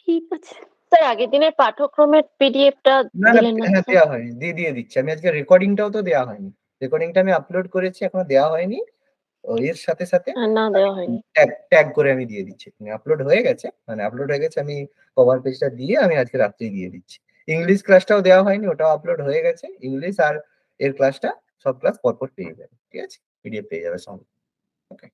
ঠিক আছে। স্যার আগের দিনের পাঠ্যক্রমের পিডিএফটা না দিলেন না হ্যাঁ, স্যার? দেওয়া হয়নি, দিয়ে দিচ্ছি আমি আজকে। রেকর্ডিংটাও তো দেওয়া হয়নি, রেকর্ডিংটা আমি আপলোড করেছি, এখনো দেওয়া হয়নি। এর সাথে সাথে না দেওয়া হয়নি। ট্যাগ করে আমি দিয়ে দিচ্ছি, আপলোড হয়ে গেছে, আপলোড হয়ে গেছে, আমি কভার পেজটা দিয়ে আমি আজকে রাত্রেই দিয়ে দিচ্ছি। ইংলিশ ক্লাসটাও দেওয়া হয়নি, ওটাও আপলোড হয়ে গেছে। ইংলিশ আর এর ক্লাসটা, সব ক্লাস পরপর পেয়ে যাবে, ঠিক আছে, পিডিএফ পেয়ে যাবে সঙ্গে, ওকে।